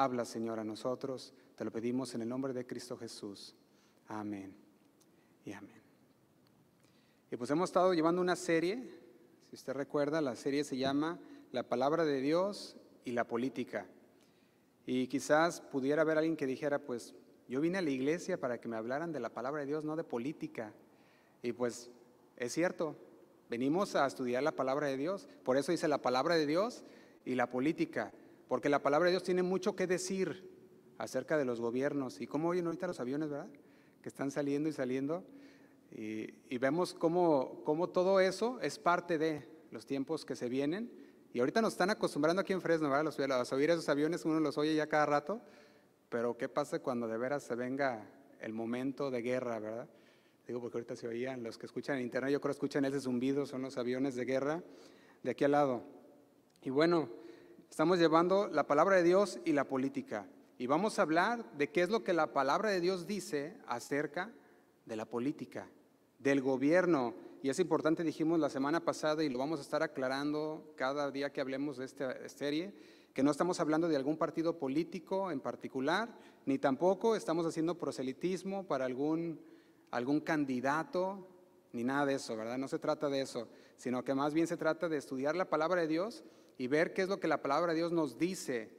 Habla, Señor, a nosotros. Te lo pedimos en el nombre de Cristo Jesús. Amén y amén. Y pues hemos estado llevando una serie, si usted recuerda, la serie se llama La Palabra de Dios y la Política. Y quizás pudiera haber alguien que dijera, pues yo vine a la iglesia para que me hablaran de la palabra de Dios, no de política. Y pues es cierto, venimos a estudiar la palabra de Dios. Por eso dice la palabra de Dios y la política, porque la palabra de Dios tiene mucho que decir acerca de los gobiernos. Y cómo oyen ahorita los aviones, ¿verdad? Que están saliendo y saliendo. Y vemos cómo todo eso es parte de los tiempos que se vienen. Y ahorita nos están acostumbrando aquí en Fresno, ¿verdad? Los oír esos aviones, uno los oye ya cada rato. Pero ¿qué pasa cuando de veras se venga el momento de guerra, verdad? Digo porque ahorita se oían, los que escuchan en internet, yo creo que escuchan ese zumbido, son los aviones de guerra de aquí al lado. Y bueno, estamos llevando la palabra de Dios y la política. Y vamos a hablar de qué es lo que la palabra de Dios dice acerca de la política, del gobierno. Y es importante, dijimos la semana pasada, y lo vamos a estar aclarando cada día que hablemos de esta serie, que no estamos hablando de algún partido político en particular, ni tampoco estamos haciendo proselitismo para algún candidato, ni nada de eso, ¿verdad? No se trata de eso, sino que más bien se trata de estudiar la palabra de Dios y ver qué es lo que la palabra de Dios nos dice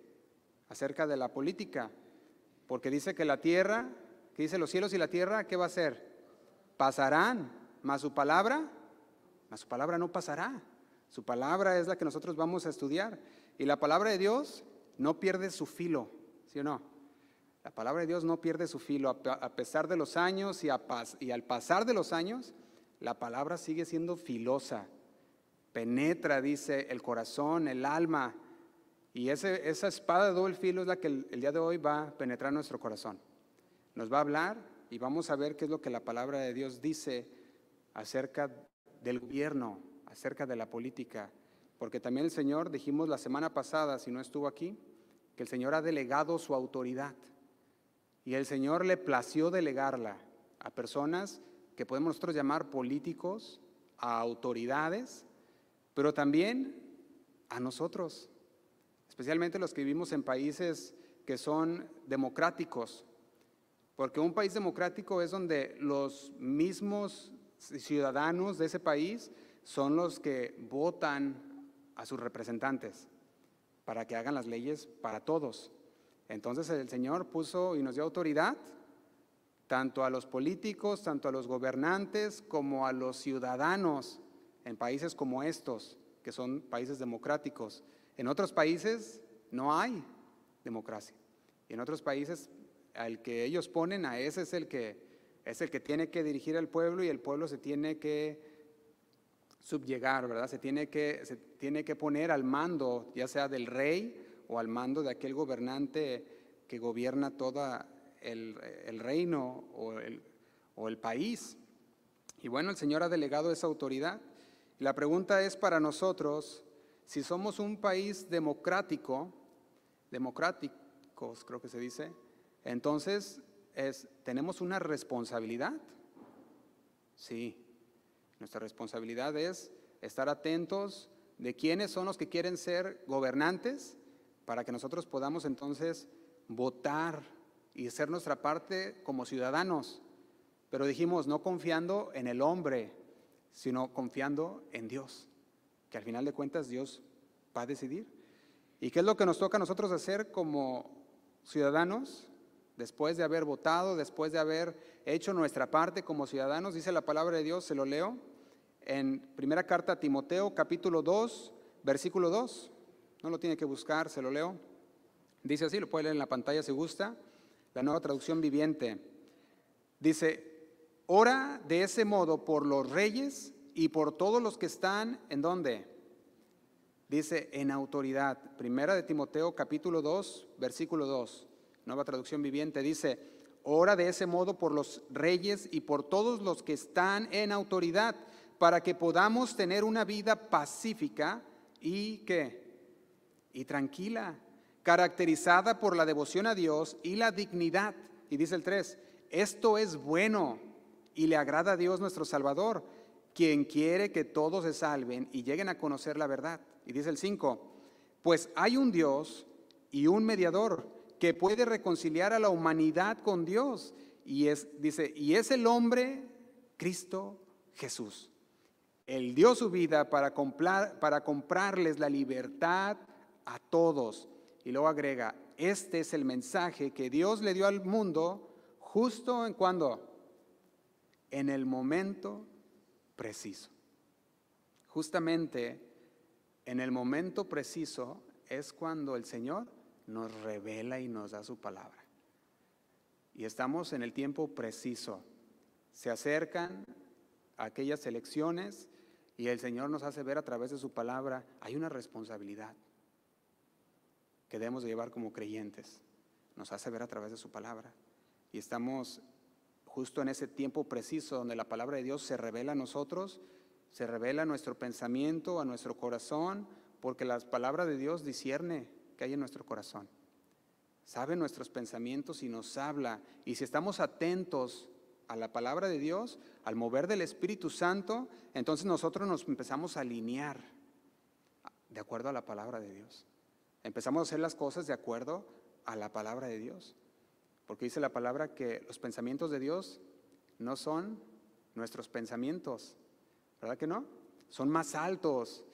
acerca de la política. Porque dice que la tierra, que dice los cielos y la tierra, ¿qué va a hacer? Pasarán, mas su palabra no pasará. Su palabra es la que nosotros vamos a estudiar. Y la palabra de Dios no pierde su filo, ¿sí o no? La palabra de Dios no pierde su filo. A pesar de los años y al pasar de los años, la palabra sigue siendo filosa. Penetra, dice, el corazón, el alma. Y esa espada de doble filo es la que el día de hoy va a penetrar nuestro corazón. Nos va a hablar y vamos a ver qué es lo que la palabra de Dios dice acerca del gobierno, acerca de la política. Porque también el Señor, dijimos la semana pasada, si no estuvo aquí, que el Señor ha delegado su autoridad. Y el Señor le plació delegarla a personas que podemos nosotros llamar políticos, a autoridades, pero también a nosotros, especialmente los que vivimos en países que son democráticos. Porque un país democrático es donde los mismos ciudadanos de ese país son los que votan a sus representantes para que hagan las leyes para todos. Entonces el Señor puso y nos dio autoridad tanto a los políticos, tanto a los gobernantes como a los ciudadanos en países como estos, que son países democráticos. En otros países no hay democracia. Y en otros países al que ellos ponen, a ese es el que tiene que dirigir al pueblo y el pueblo se tiene que subyugar, ¿verdad? Se tiene que poner al mando, ya sea del rey o al mando de aquel gobernante que gobierna todo el reino o el país. Y bueno, el Señor ha delegado esa autoridad. Y la pregunta es para nosotros, si somos un país democráticos creo que se dice, entonces ¿tenemos una responsabilidad? Sí. Nuestra responsabilidad es estar atentos de quiénes son los que quieren ser gobernantes para que nosotros podamos entonces votar y hacer nuestra parte como ciudadanos. Pero dijimos, no confiando en el hombre, sino confiando en Dios, que al final de cuentas Dios va a decidir. ¿Y qué es lo que nos toca a nosotros hacer como ciudadanos? Después de haber votado, después de haber hecho nuestra parte como ciudadanos, dice la palabra de Dios, se lo leo, en primera carta a Timoteo, capítulo 2, versículo 2. No lo tiene que buscar, se lo leo. Dice así, lo puede leer en la pantalla si gusta, la Nueva Traducción Viviente. Dice, ora de ese modo por los reyes y por todos los que están, ¿en dónde? Dice, en autoridad. Primera de Timoteo, capítulo 2, versículo 2. Nueva Traducción Viviente dice, ora de ese modo por los reyes y por todos los que están en autoridad, para que podamos tener una vida pacífica y ¿qué? Y tranquila, caracterizada por la devoción a Dios y la dignidad. Y dice el 3, esto es bueno y le agrada a Dios nuestro Salvador, quien quiere que todos se salven y lleguen a conocer la verdad. Y dice el 5, pues hay un Dios y un mediador que puede reconciliar a la humanidad con Dios. Dice, y es el hombre Cristo Jesús. Él dio su vida para comprarles la libertad a todos. Y luego agrega, este es el mensaje que Dios le dio al mundo justo en cuando, en el momento preciso. Justamente en el momento preciso es cuando el Señor nos revela y nos da su palabra. Y estamos en el tiempo preciso. Se acercan aquellas elecciones y el Señor nos hace ver a través de su palabra, hay una responsabilidad que debemos de llevar como creyentes. Nos hace ver a través de su palabra. Y estamos justo en ese tiempo preciso donde la palabra de Dios se revela a nosotros, se revela a nuestro pensamiento, a nuestro corazón, porque la palabra de Dios discierne que hay en nuestro corazón. Sabe nuestros pensamientos y nos habla. Y si estamos atentos a la palabra de Dios, al mover del Espíritu Santo, entonces nosotros nos empezamos a alinear de acuerdo a la palabra de Dios. Empezamos a hacer las cosas de acuerdo a la palabra de Dios. Porque dice la palabra que los pensamientos de Dios no son nuestros pensamientos, ¿verdad que no? Son más altos.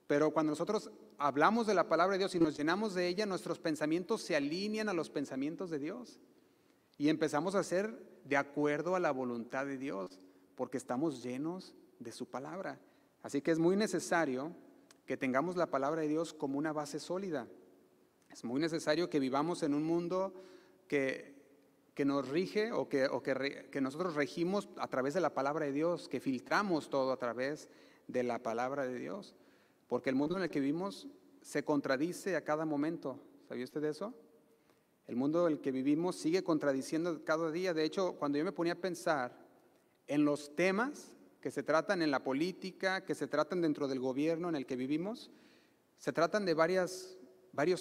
Pero cuando nosotros hablamos de la palabra de Dios y nos llenamos de ella, nuestros pensamientos se alinean a los pensamientos de Dios. Y empezamos a hacer de acuerdo a la voluntad de Dios, porque estamos llenos de su palabra. Así que es muy necesario que tengamos la palabra de Dios como una base sólida. Es muy necesario que vivamos en un mundo que nos rige o que nosotros regimos a través de la palabra de Dios, que filtramos todo a través de la palabra de Dios. Porque el mundo en el que vivimos se contradice a cada momento. ¿Sabía usted de eso? El mundo en el que vivimos sigue contradiciendo cada día. De hecho, cuando yo me ponía a pensar en los temas que se tratan en la política, que se tratan dentro del gobierno en el que vivimos, se tratan de varios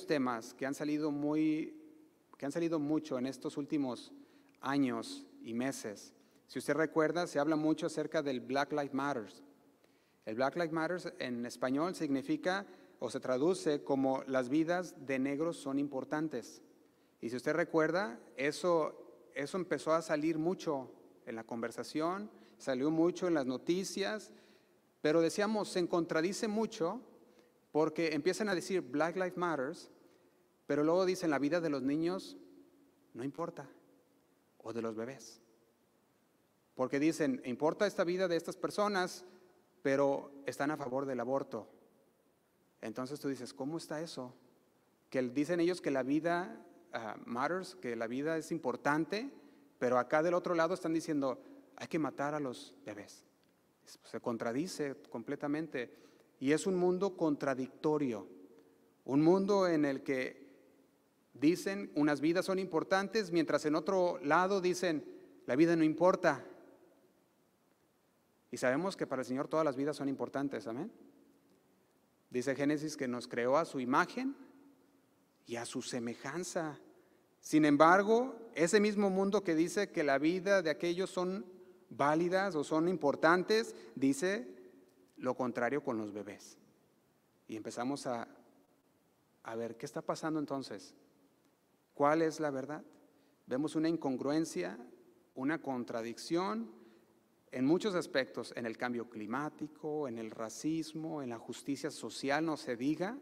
temas que han salido mucho en estos últimos años y meses. Si usted recuerda, se habla mucho acerca del Black Lives Matter. El Black Lives Matter en español significa o se traduce como las vidas de negros son importantes. Y si usted recuerda, eso empezó a salir mucho en la conversación, salió mucho en las noticias, pero decíamos, se contradice mucho porque empiezan a decir Black Lives Matter, pero luego dicen la vida de los niños no importa, o de los bebés. Porque dicen, importa esta vida de estas personas, pero están a favor del aborto. Entonces tú dices, ¿cómo está eso? Que dicen ellos que la vida matters, que la vida es importante, pero acá del otro lado están diciendo, hay que matar a los bebés. Se contradice completamente. Y es un mundo contradictorio, un mundo en el que dicen unas vidas son importantes, mientras en otro lado dicen, la vida no importa. Y sabemos que para el Señor todas las vidas son importantes, amén. Dice Génesis que nos creó a su imagen y a su semejanza. Sin embargo, ese mismo mundo que dice que la vida de aquellos son válidas o son importantes, dice lo contrario con los bebés. Y empezamos a ver, ¿qué está pasando entonces? ¿Cuál es la verdad? Vemos una incongruencia, una contradicción en muchos aspectos, en el cambio climático, en el racismo, en la justicia social, no se diga,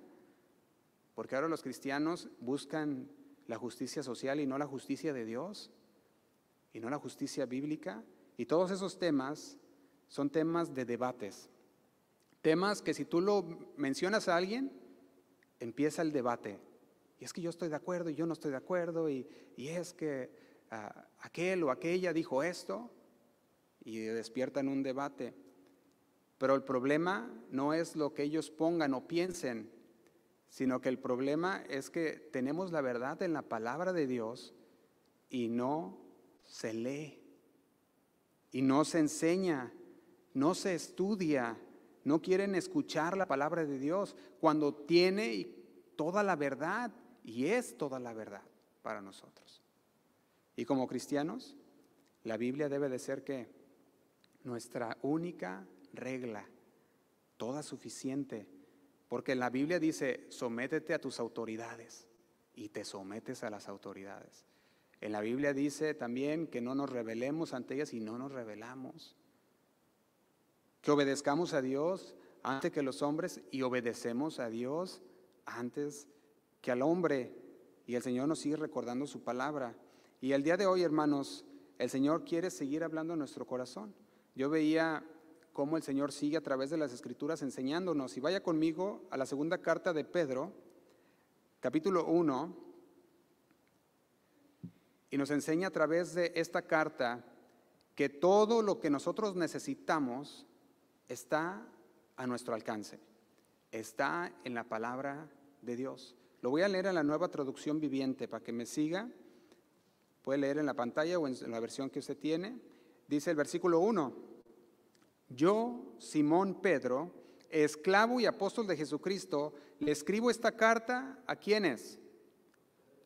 porque ahora los cristianos buscan la justicia social y no la justicia de Dios, y no la justicia bíblica, y todos esos temas son temas de debates, temas que si tú lo mencionas a alguien, empieza el debate, y es que yo estoy de acuerdo y yo no estoy de acuerdo, y es que aquel o aquella dijo esto, y despiertan un debate. Pero el problema no es lo que ellos pongan o piensen, sino que el problema es que tenemos la verdad en la palabra de Dios y no se lee, y no se enseña, no se estudia, no quieren escuchar la palabra de Dios cuando tiene toda la verdad y es toda la verdad para nosotros. Y como cristianos, la Biblia debe de ser ¿qué? Nuestra única regla, toda suficiente, porque la Biblia dice, sométete a tus autoridades. y te sometes a las autoridades. En la Biblia dice también que no nos rebelemos ante ellas y no nos rebelamos. Que obedezcamos a Dios antes que los hombres y obedecemos a Dios antes que al hombre. Y el Señor nos sigue recordando su palabra. Y el día de hoy, hermanos, el Señor quiere seguir hablando en nuestro corazón. Yo veía cómo el Señor sigue a través de las Escrituras enseñándonos. Y vaya conmigo a la segunda carta de Pedro, capítulo 1, y nos enseña a través de esta carta que todo lo que nosotros necesitamos está a nuestro alcance, está en la palabra de Dios. Lo voy a leer en la Nueva Traducción Viviente para que me siga. Puede leer en la pantalla o en la versión que usted tiene. Dice el versículo 1: Yo, Simón Pedro, esclavo y apóstol de Jesucristo, le escribo esta carta ¿a quiénes?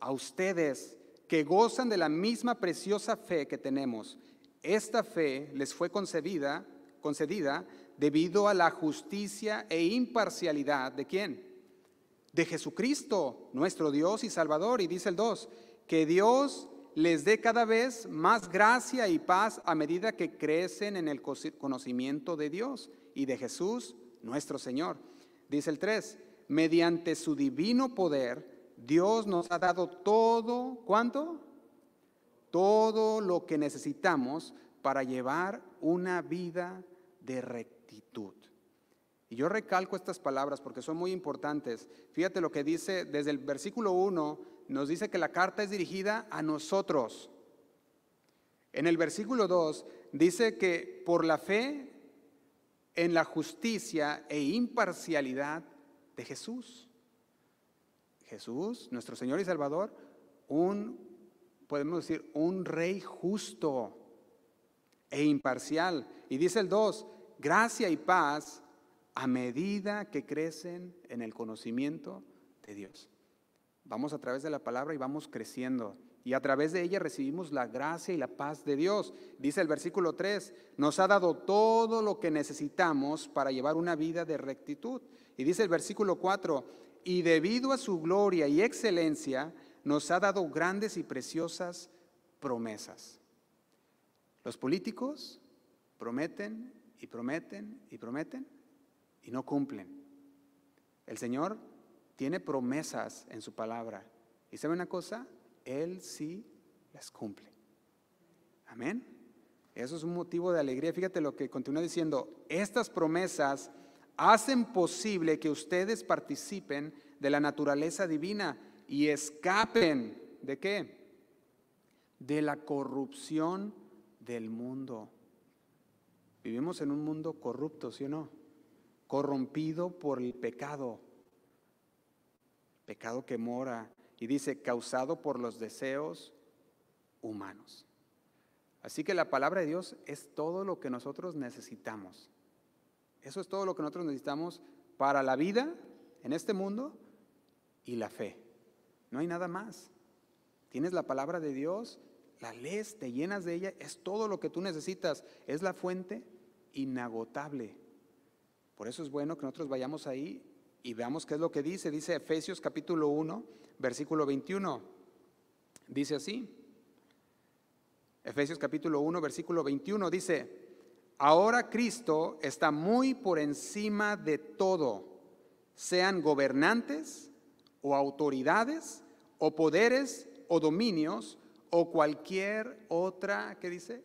A ustedes, que gozan de la misma preciosa fe que tenemos. Esta fe les fue concedida debido a la justicia e imparcialidad ¿de quién? De Jesucristo, nuestro Dios y Salvador. Y dice el 2, que Dios les dé cada vez más gracia y paz a medida que crecen en el conocimiento de Dios y de Jesús, nuestro Señor. Dice el 3, mediante su divino poder, Dios nos ha dado todo, ¿cuánto? Todo lo que necesitamos para llevar una vida de rectitud. Y yo recalco estas palabras porque son muy importantes. Fíjate lo que dice desde el versículo 1, nos dice que la carta es dirigida a nosotros. En el versículo 2 dice que por la fe en la justicia e imparcialidad de Jesús. Jesús, nuestro Señor y Salvador, podemos decir, un rey justo e imparcial. Y dice el 2, gracia y paz a medida que crecen en el conocimiento de Dios. Vamos a través de la palabra y vamos creciendo. Y a través de ella recibimos la gracia y la paz de Dios. Dice el versículo 3, nos ha dado todo lo que necesitamos para llevar una vida de rectitud. Y dice el versículo 4, y debido a su gloria y excelencia, nos ha dado grandes y preciosas promesas. Los políticos prometen y prometen y prometen y no cumplen. El Señor tiene promesas en su palabra. ¿Y sabe una cosa? Él sí las cumple. Amén. Eso es un motivo de alegría. Fíjate lo que continúa diciendo. Estas promesas hacen posible que ustedes participen de la naturaleza divina y escapen ¿de qué? De la corrupción del mundo. Vivimos en un mundo corrupto, ¿sí o no? Corrompido por el pecado que mora, y dice, causado por los deseos humanos. Así que la palabra de Dios es todo lo que nosotros necesitamos. Eso es todo lo que nosotros necesitamos para la vida en este mundo y la fe. No hay nada más. Tienes la palabra de Dios, la lees, te llenas de ella, es todo lo que tú necesitas. Es la fuente inagotable. Por eso es bueno que nosotros vayamos ahí y veamos qué es lo que dice. Dice Efesios capítulo 1, versículo 21. Dice así. Efesios capítulo 1, versículo 21 dice, ahora Cristo está muy por encima de todo, sean gobernantes o autoridades o poderes o dominios o cualquier otra, ¿qué dice?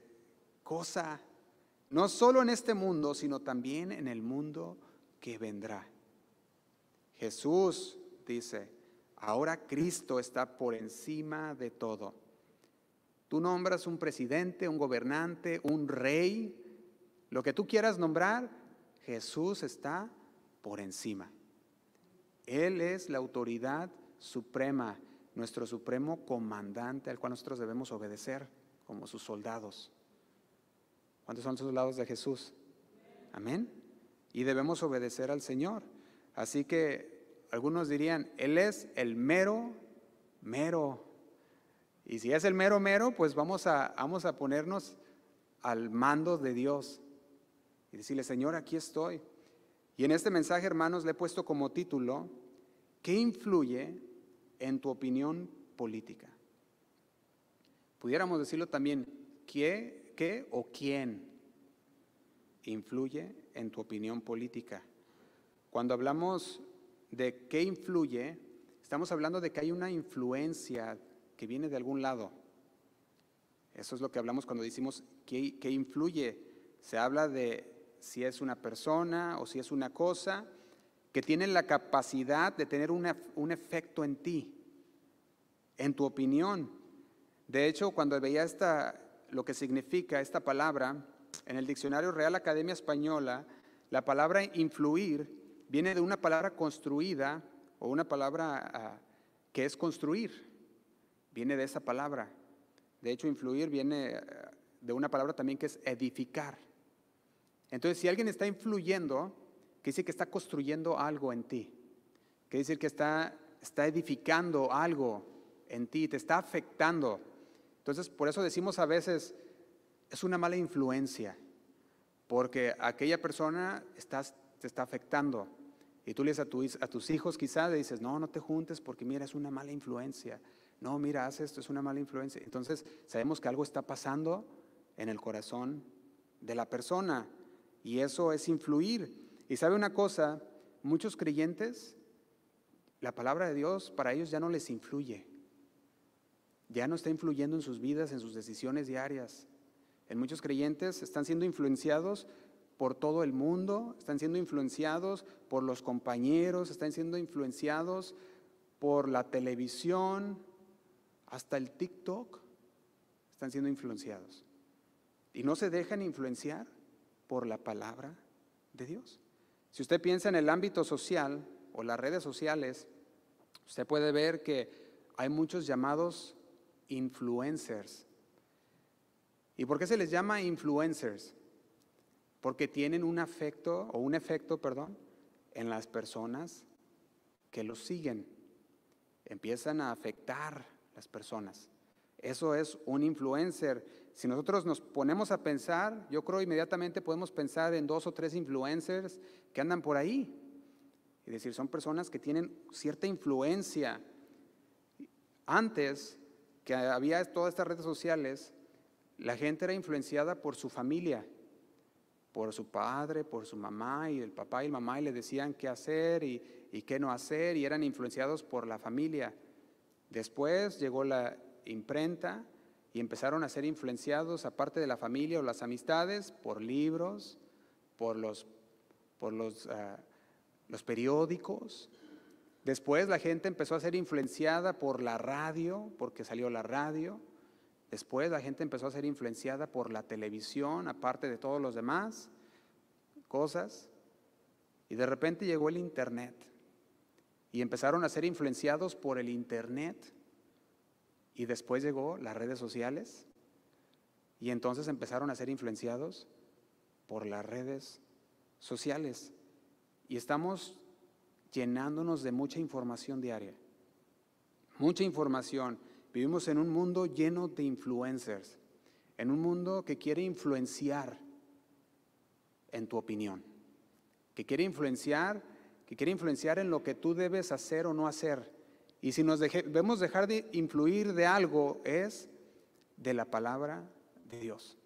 Cosa, no solo en este mundo, sino también en el mundo que vendrá. Jesús dice, ahora Cristo está por encima de todo. Tú nombras un presidente, un gobernante, un rey, lo que tú quieras nombrar, Jesús está por encima. Él es la autoridad suprema, nuestro supremo comandante al cual nosotros debemos obedecer como sus soldados. ¿Cuántos son los soldados de Jesús? Amén. Y debemos obedecer al Señor. Así que algunos dirían, Él es el mero, mero. Y si es el mero, mero, pues vamos a ponernos al mando de Dios y decirle, Señor, aquí estoy. Y en este mensaje, hermanos, le he puesto como título, ¿qué influye en tu opinión política. Pudiéramos decirlo también, ¿qué o quién influye en tu opinión política? Cuando hablamos de qué influye, estamos hablando de que hay una influencia que viene de algún lado. Eso es lo que hablamos cuando decimos qué influye. Se habla de si es una persona o si es una cosa que tiene la capacidad de tener un efecto en ti, en tu opinión. De hecho, cuando veía lo que significa esta palabra, en el Diccionario Real Academia Española, la palabra influir viene de una palabra construida o una palabra que es construir. Viene de esa palabra. De hecho, influir viene de una palabra también que es edificar. Entonces, si alguien está influyendo, quiere decir que está construyendo algo en ti. Quiere decir que está edificando algo en ti, te está afectando. Entonces, por eso decimos a veces, es una mala influencia, porque aquella persona te está afectando. Y tú le dices a tus hijos quizás, le dices, no te juntes porque mira, es una mala influencia. No, mira, haz esto, es una mala influencia. Entonces, sabemos que algo está pasando en el corazón de la persona. Y eso es influir. Y sabe una cosa, muchos creyentes, la palabra de Dios para ellos ya no les influye. Ya no está influyendo en sus vidas, en sus decisiones diarias. En muchos creyentes están siendo influenciados por todo el mundo, están siendo influenciados por los compañeros, están siendo influenciados por la televisión, hasta el TikTok, están siendo influenciados. Y no se dejan influenciar por la palabra de Dios. Si usted piensa en el ámbito social o las redes sociales, usted puede ver que hay muchos llamados influencers. ¿Y por qué se les llama influencers? Porque tienen un efecto en las personas que los siguen. Empiezan a afectar las personas. Eso es un influencer. Si nosotros nos ponemos a pensar, yo creo inmediatamente podemos pensar en 2 o 3 influencers que andan por ahí. Es decir, son personas que tienen cierta influencia. Antes que había todas estas redes sociales, la gente era influenciada por su familia, por su padre, por su mamá, y el papá y la mamá, y le decían qué hacer y qué no hacer, y eran influenciados por la familia. Después llegó la imprenta y empezaron a ser influenciados, aparte de la familia o las amistades, por libros, por los periódicos. Después la gente empezó a ser influenciada por la radio, porque salió la radio. Después la gente empezó a ser influenciada por la televisión, aparte de todos los demás cosas. Y de repente llegó el internet. Y empezaron a ser influenciados por el internet. Y después llegó las redes sociales. Y entonces empezaron a ser influenciados por las redes sociales. Y estamos llenándonos de mucha información diaria. Mucha información. Vivimos en un mundo lleno de influencers, en un mundo que quiere influenciar en tu opinión, que quiere influenciar en lo que tú debes hacer o no hacer. Y si nos debemos dejar de influir de algo, es de la palabra de Dios.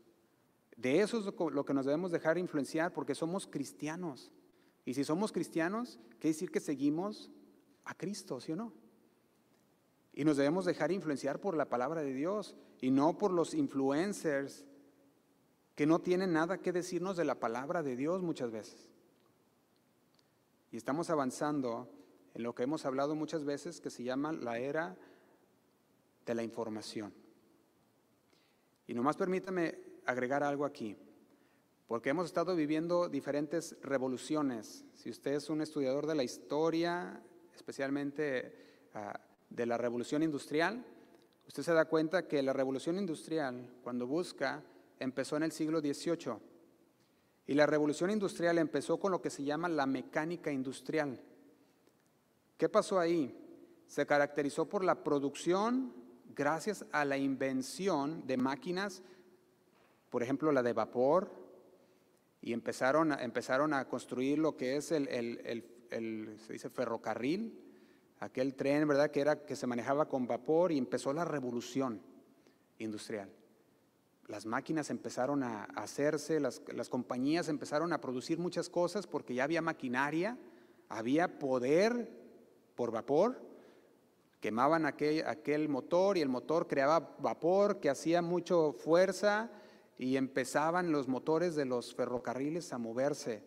De eso es lo que nos debemos dejar influenciar, porque somos cristianos. Y si somos cristianos, quiere decir que seguimos a Cristo, ¿sí o no? Y nos debemos dejar influenciar por la palabra de Dios y no por los influencers que no tienen nada que decirnos de la palabra de Dios muchas veces. Y estamos avanzando en lo que hemos hablado muchas veces, que se llama la era de la información. Y nomás permítame agregar algo aquí, porque hemos estado viviendo diferentes revoluciones. Si usted es un estudiador de la historia, especialmente de la revolución industrial, usted se da cuenta que la revolución industrial, cuando busca, empezó en el siglo XVIII. Y la revolución industrial empezó con lo que se llama la mecánica industrial. ¿Qué pasó ahí? Se caracterizó por la producción gracias a la invención de máquinas, por ejemplo la de vapor, y empezaron a construir lo que es se dice ferrocarril. aquel tren, ¿verdad? Que se manejaba con vapor, y empezó la revolución industrial. Las máquinas empezaron a hacerse, las compañías empezaron a producir muchas cosas porque ya había maquinaria, había poder por vapor. Quemaban aquel motor y el motor creaba vapor que hacía mucha fuerza y empezaban los motores de los ferrocarriles a moverse.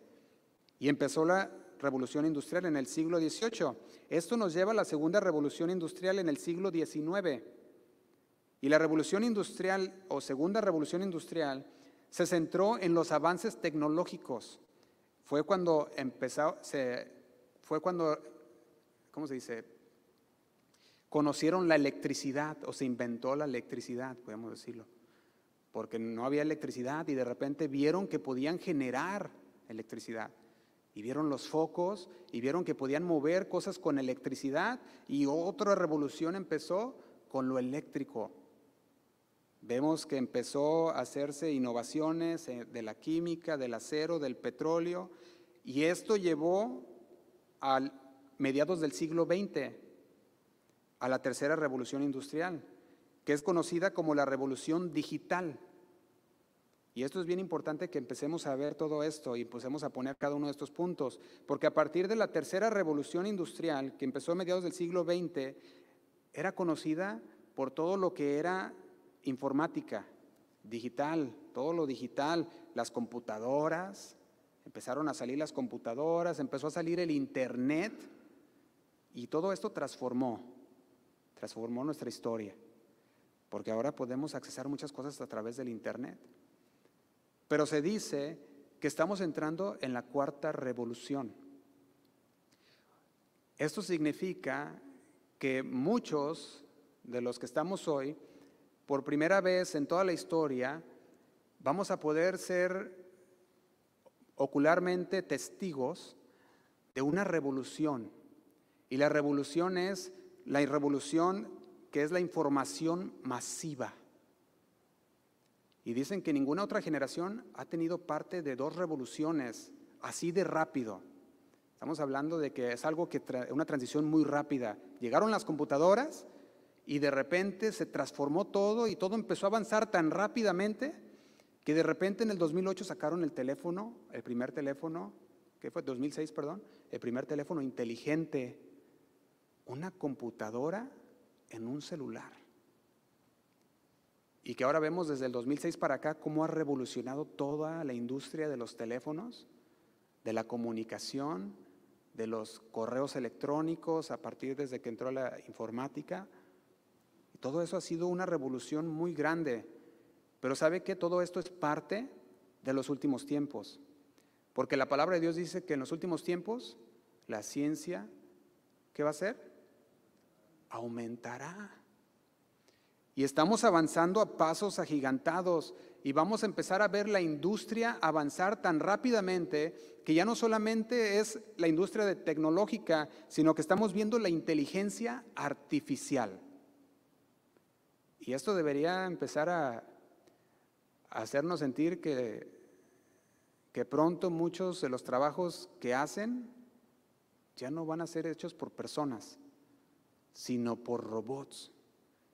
Y empezó la revolución industrial en el siglo XVIII. Esto nos lleva a la segunda revolución industrial en el siglo XIX. Y la revolución industrial o segunda revolución industrial se centró en los avances tecnológicos. Fue cuando ¿cómo se dice? Conocieron la electricidad, o se inventó la electricidad, podemos decirlo. Porque no había electricidad y de repente vieron que podían generar electricidad. Y vieron los focos y vieron que podían mover cosas con electricidad, y otra revolución empezó con lo eléctrico. Vemos que empezó a hacerse innovaciones de la química, del acero, del petróleo, y esto llevó a mediados del siglo XX a la tercera revolución industrial, que es conocida como la revolución digital. Y esto es bien importante, que empecemos a ver todo esto y empecemos a poner cada uno de estos puntos, porque a partir de la tercera revolución industrial, que empezó a mediados del siglo XX, era conocida por todo lo que era informática, digital, todo lo digital, las computadoras, empezaron a salir las computadoras, empezó a salir el internet, y todo esto transformó nuestra historia, porque ahora podemos accesar muchas cosas a través del internet. Pero se dice que estamos entrando en la cuarta revolución. Esto significa que muchos de los que estamos hoy, por primera vez en toda la historia, vamos a poder ser ocularmente testigos de una revolución. Y la revolución es la revolución que es la información masiva. Y dicen que ninguna otra generación ha tenido parte de dos revoluciones así de rápido. Estamos hablando de que es algo una transición muy rápida. Llegaron las computadoras y de repente se transformó todo, y todo empezó a avanzar tan rápidamente que de repente en el 2008 sacaron el primer teléfono, ¿qué fue? 2006, perdón, el primer teléfono inteligente, una computadora en un celular. Y que ahora vemos desde el 2006 para acá cómo ha revolucionado toda la industria de los teléfonos, de la comunicación, de los correos electrónicos, a partir desde que entró la informática. Y todo eso ha sido una revolución muy grande. Pero ¿sabe qué? Todo esto es parte de los últimos tiempos. Porque la palabra de Dios dice que en los últimos tiempos la ciencia, ¿qué va a hacer? Aumentará. Y estamos avanzando a pasos agigantados, y vamos a empezar a ver la industria avanzar tan rápidamente que ya no solamente es la industria tecnológica, sino que estamos viendo la inteligencia artificial. Y esto debería empezar a hacernos sentir que pronto muchos de los trabajos que hacen ya no van a ser hechos por personas, sino por robots.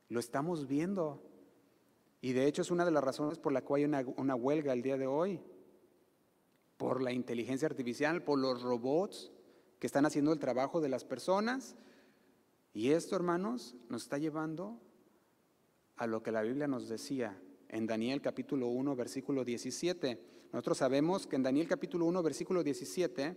Lo estamos viendo. Y de hecho es una de las razones por la cual hay una huelga el día de hoy. Por la inteligencia artificial, por los robots que están haciendo el trabajo de las personas. Y esto, hermanos, nos está llevando a lo que la Biblia nos decía en Daniel capítulo 1, versículo 17. Nosotros sabemos que en Daniel capítulo 1, versículo 17,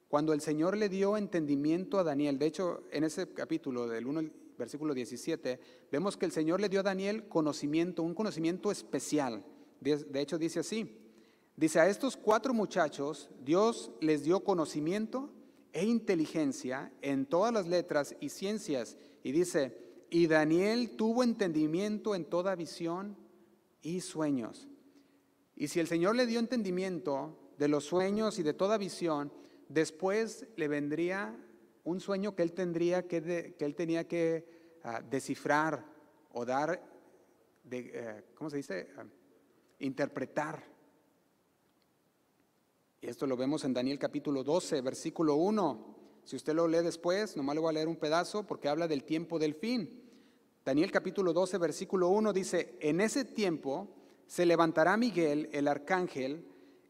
cuando el Señor le dio entendimiento a Daniel, de hecho en ese capítulo del 1, versículo 17, vemos que el Señor le dio a Daniel conocimiento, un conocimiento especial. De hecho dice así, dice: a estos 4 muchachos Dios les dio conocimiento e inteligencia en todas las letras y ciencias. Y dice: y Daniel tuvo entendimiento en toda visión y sueños. Y si el Señor le dio entendimiento de los sueños y de toda visión, después le vendría un sueño que él tenía que descifrar o dar, ¿cómo se dice? Interpretar. Y esto lo vemos en Daniel capítulo 12, versículo 1. Si usted lo lee después, nomás le voy a leer un pedazo porque habla del tiempo del fin. Daniel capítulo 12, versículo 1 dice: en ese tiempo se levantará Miguel, el arcángel,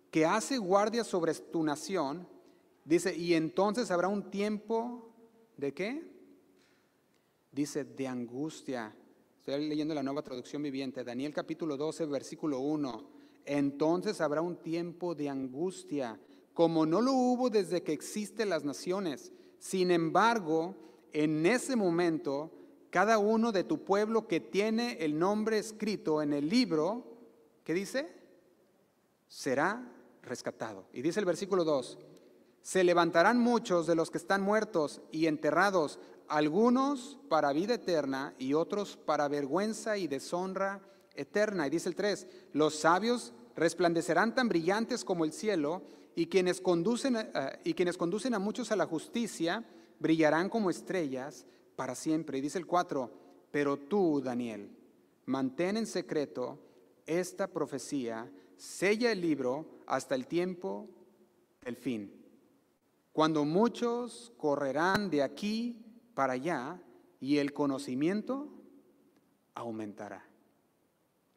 que hace guardia sobre tu nación. Dice, y entonces habrá un tiempo, ¿de qué? Dice, de angustia. Estoy leyendo la Nueva Traducción Viviente. Daniel capítulo 12, versículo 1. Entonces habrá un tiempo de angustia, como no lo hubo desde que existen las naciones. Sin embargo, en ese momento, cada uno de tu pueblo que tiene el nombre escrito en el libro, ¿qué dice? Será rescatado. Y dice el versículo 2, se levantarán muchos de los que están muertos y enterrados, algunos para vida eterna y otros para vergüenza y deshonra eterna. Y dice el 3, los sabios resplandecerán tan brillantes como el cielo, y quienes conducen a muchos a la justicia brillarán como estrellas para siempre. Y dice el 4, pero tú, Daniel, mantén en secreto esta profecía, sella el libro hasta el tiempo del fin, cuando muchos correrán de aquí para allá y el conocimiento aumentará.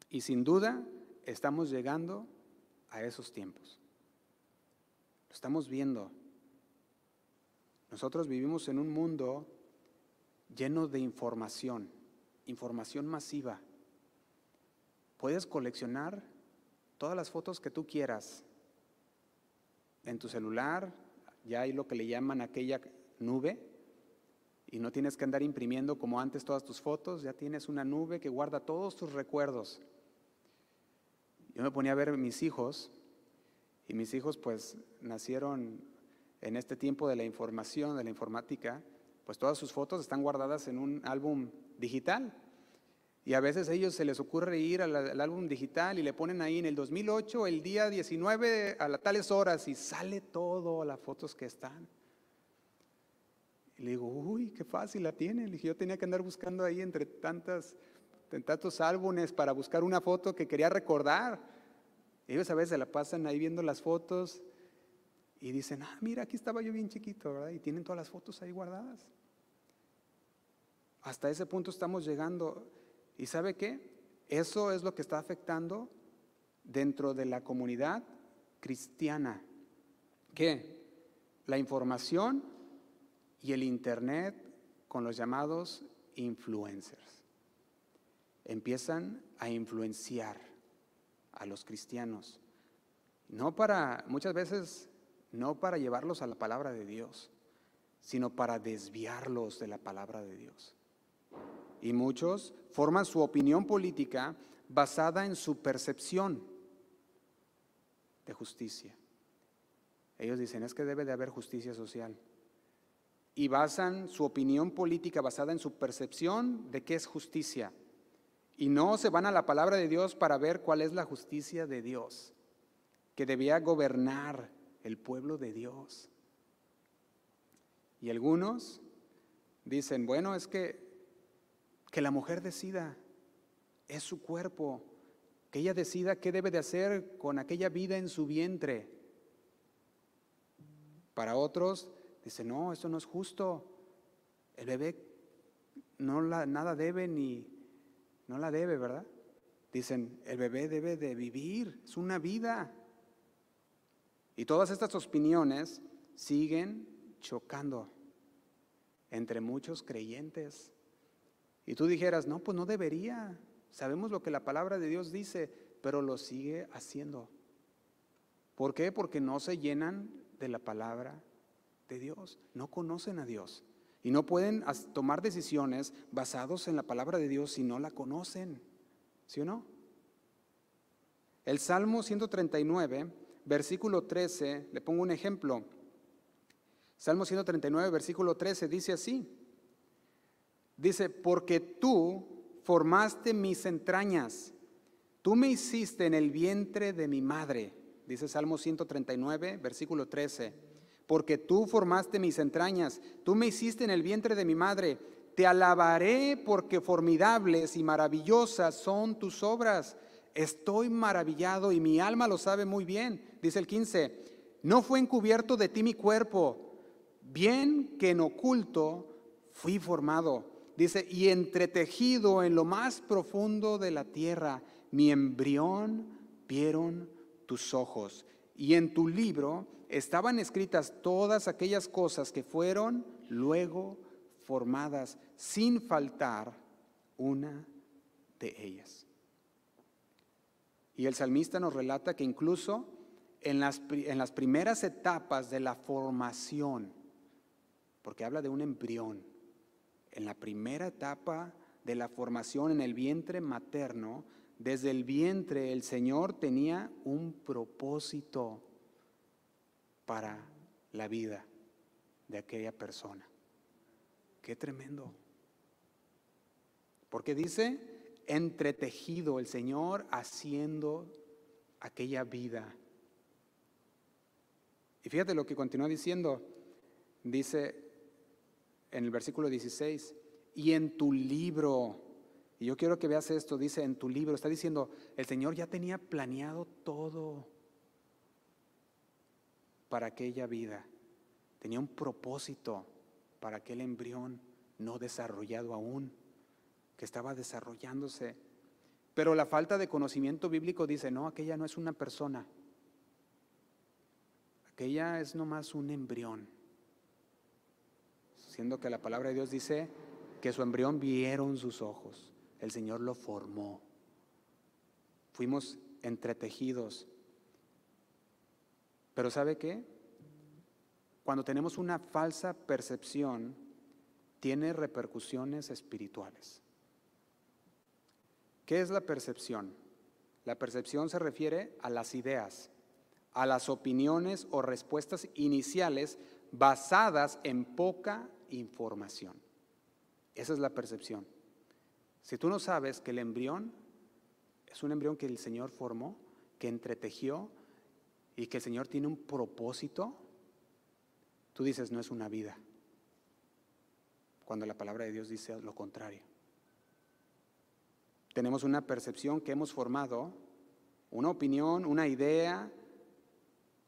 Y sin duda estamos llegando a esos tiempos. Lo estamos viendo. Nosotros vivimos en un mundo lleno de información masiva. Puedes coleccionar todas las fotos que tú quieras en tu celular. Ya hay lo que le llaman aquella nube, y no tienes que andar imprimiendo como antes todas tus fotos. Ya tienes una nube que guarda todos tus recuerdos. Yo me ponía a ver a mis hijos, y mis hijos pues nacieron en este tiempo de la información, de la informática. Pues todas sus fotos están guardadas en un álbum digital. Y a veces a ellos se les ocurre ir al álbum digital y le ponen ahí en el 2008, el día 19 a las tales horas, y sale todo las fotos que están. Y le digo, uy, qué fácil la tienen. Le dije, yo tenía que andar buscando ahí entre tantos álbumes para buscar una foto que quería recordar. Ellos a veces se la pasan ahí viendo las fotos y dicen, mira, aquí estaba yo bien chiquito, ¿verdad? Y tienen todas las fotos ahí guardadas. Hasta ese punto estamos llegando. ¿Y sabe qué? Eso es lo que está afectando dentro de la comunidad cristiana. ¿Qué? La información y el internet con los llamados influencers. Empiezan a influenciar a los cristianos. Muchas veces, no para llevarlos a la palabra de Dios, sino para desviarlos de la palabra de Dios. Y muchos forman su opinión política basada en su percepción de justicia. Ellos dicen, es que debe de haber justicia social. Y basan su opinión política basada en su percepción de qué es justicia. Y no se van a la palabra de Dios para ver cuál es la justicia de Dios, que debía gobernar el pueblo de Dios. Y algunos dicen, bueno, es que la mujer decida, es su cuerpo, que ella decida qué debe de hacer con aquella vida en su vientre. Para otros dicen, no, esto no es justo, el bebé nada debe ni no la debe, ¿verdad? Dicen, el bebé debe de vivir, es una vida. Y todas estas opiniones siguen chocando entre muchos creyentes. Y tú dijeras, no, pues no debería. Sabemos lo que la palabra de Dios dice, pero lo sigue haciendo. ¿Por qué? Porque no se llenan de la palabra de Dios. No conocen a Dios. Y no pueden tomar decisiones basadas en la palabra de Dios si no la conocen. ¿Sí o no? El Salmo 139, versículo 13, le pongo un ejemplo. Salmo 139, versículo 13, dice así. Dice, porque tú formaste mis entrañas, tú me hiciste en el vientre de mi madre. Dice Salmo 139, versículo 13. Porque tú formaste mis entrañas, tú me hiciste en el vientre de mi madre. Te alabaré porque formidables y maravillosas son tus obras. Estoy maravillado y mi alma lo sabe muy bien. Dice el 15, no fue encubierto de ti mi cuerpo bien que en oculto fui formado. Dice, y entretejido en lo más profundo de la tierra, mi embrión vieron tus ojos. Y en tu libro estaban escritas todas aquellas cosas que fueron luego formadas, sin faltar una de ellas. Y el salmista nos relata que incluso en las primeras etapas de la formación, porque habla de un embrión, en la primera etapa de la formación en el vientre materno, desde el vientre el Señor tenía un propósito para la vida de aquella persona. ¡Qué tremendo! Porque dice, entretejido el Señor haciendo aquella vida. Y fíjate lo que continúa diciendo, dice en el versículo 16, y en tu libro, y yo quiero que veas esto, dice en tu libro, está diciendo, el Señor ya tenía planeado todo para aquella vida, tenía un propósito para aquel embrión no desarrollado aún, que estaba desarrollándose, pero la falta de conocimiento bíblico dice, no, aquella no es una persona, aquella es nomás un embrión. Siendo que la palabra de Dios dice que su embrión vieron sus ojos, el Señor lo formó, fuimos entretejidos. Pero ¿sabe qué? Cuando tenemos una falsa percepción, tiene repercusiones espirituales. ¿Qué es la percepción? La percepción se refiere a las ideas, a las opiniones o respuestas iniciales basadas en poca información. Esa es la percepción. Si tú no sabes que el embrión es un embrión que el Señor formó, que entretejió y que el Señor tiene un propósito, tú dices, no es una vida. Cuando la palabra de Dios dice lo contrario. Tenemos una percepción que hemos formado, una opinión, una idea,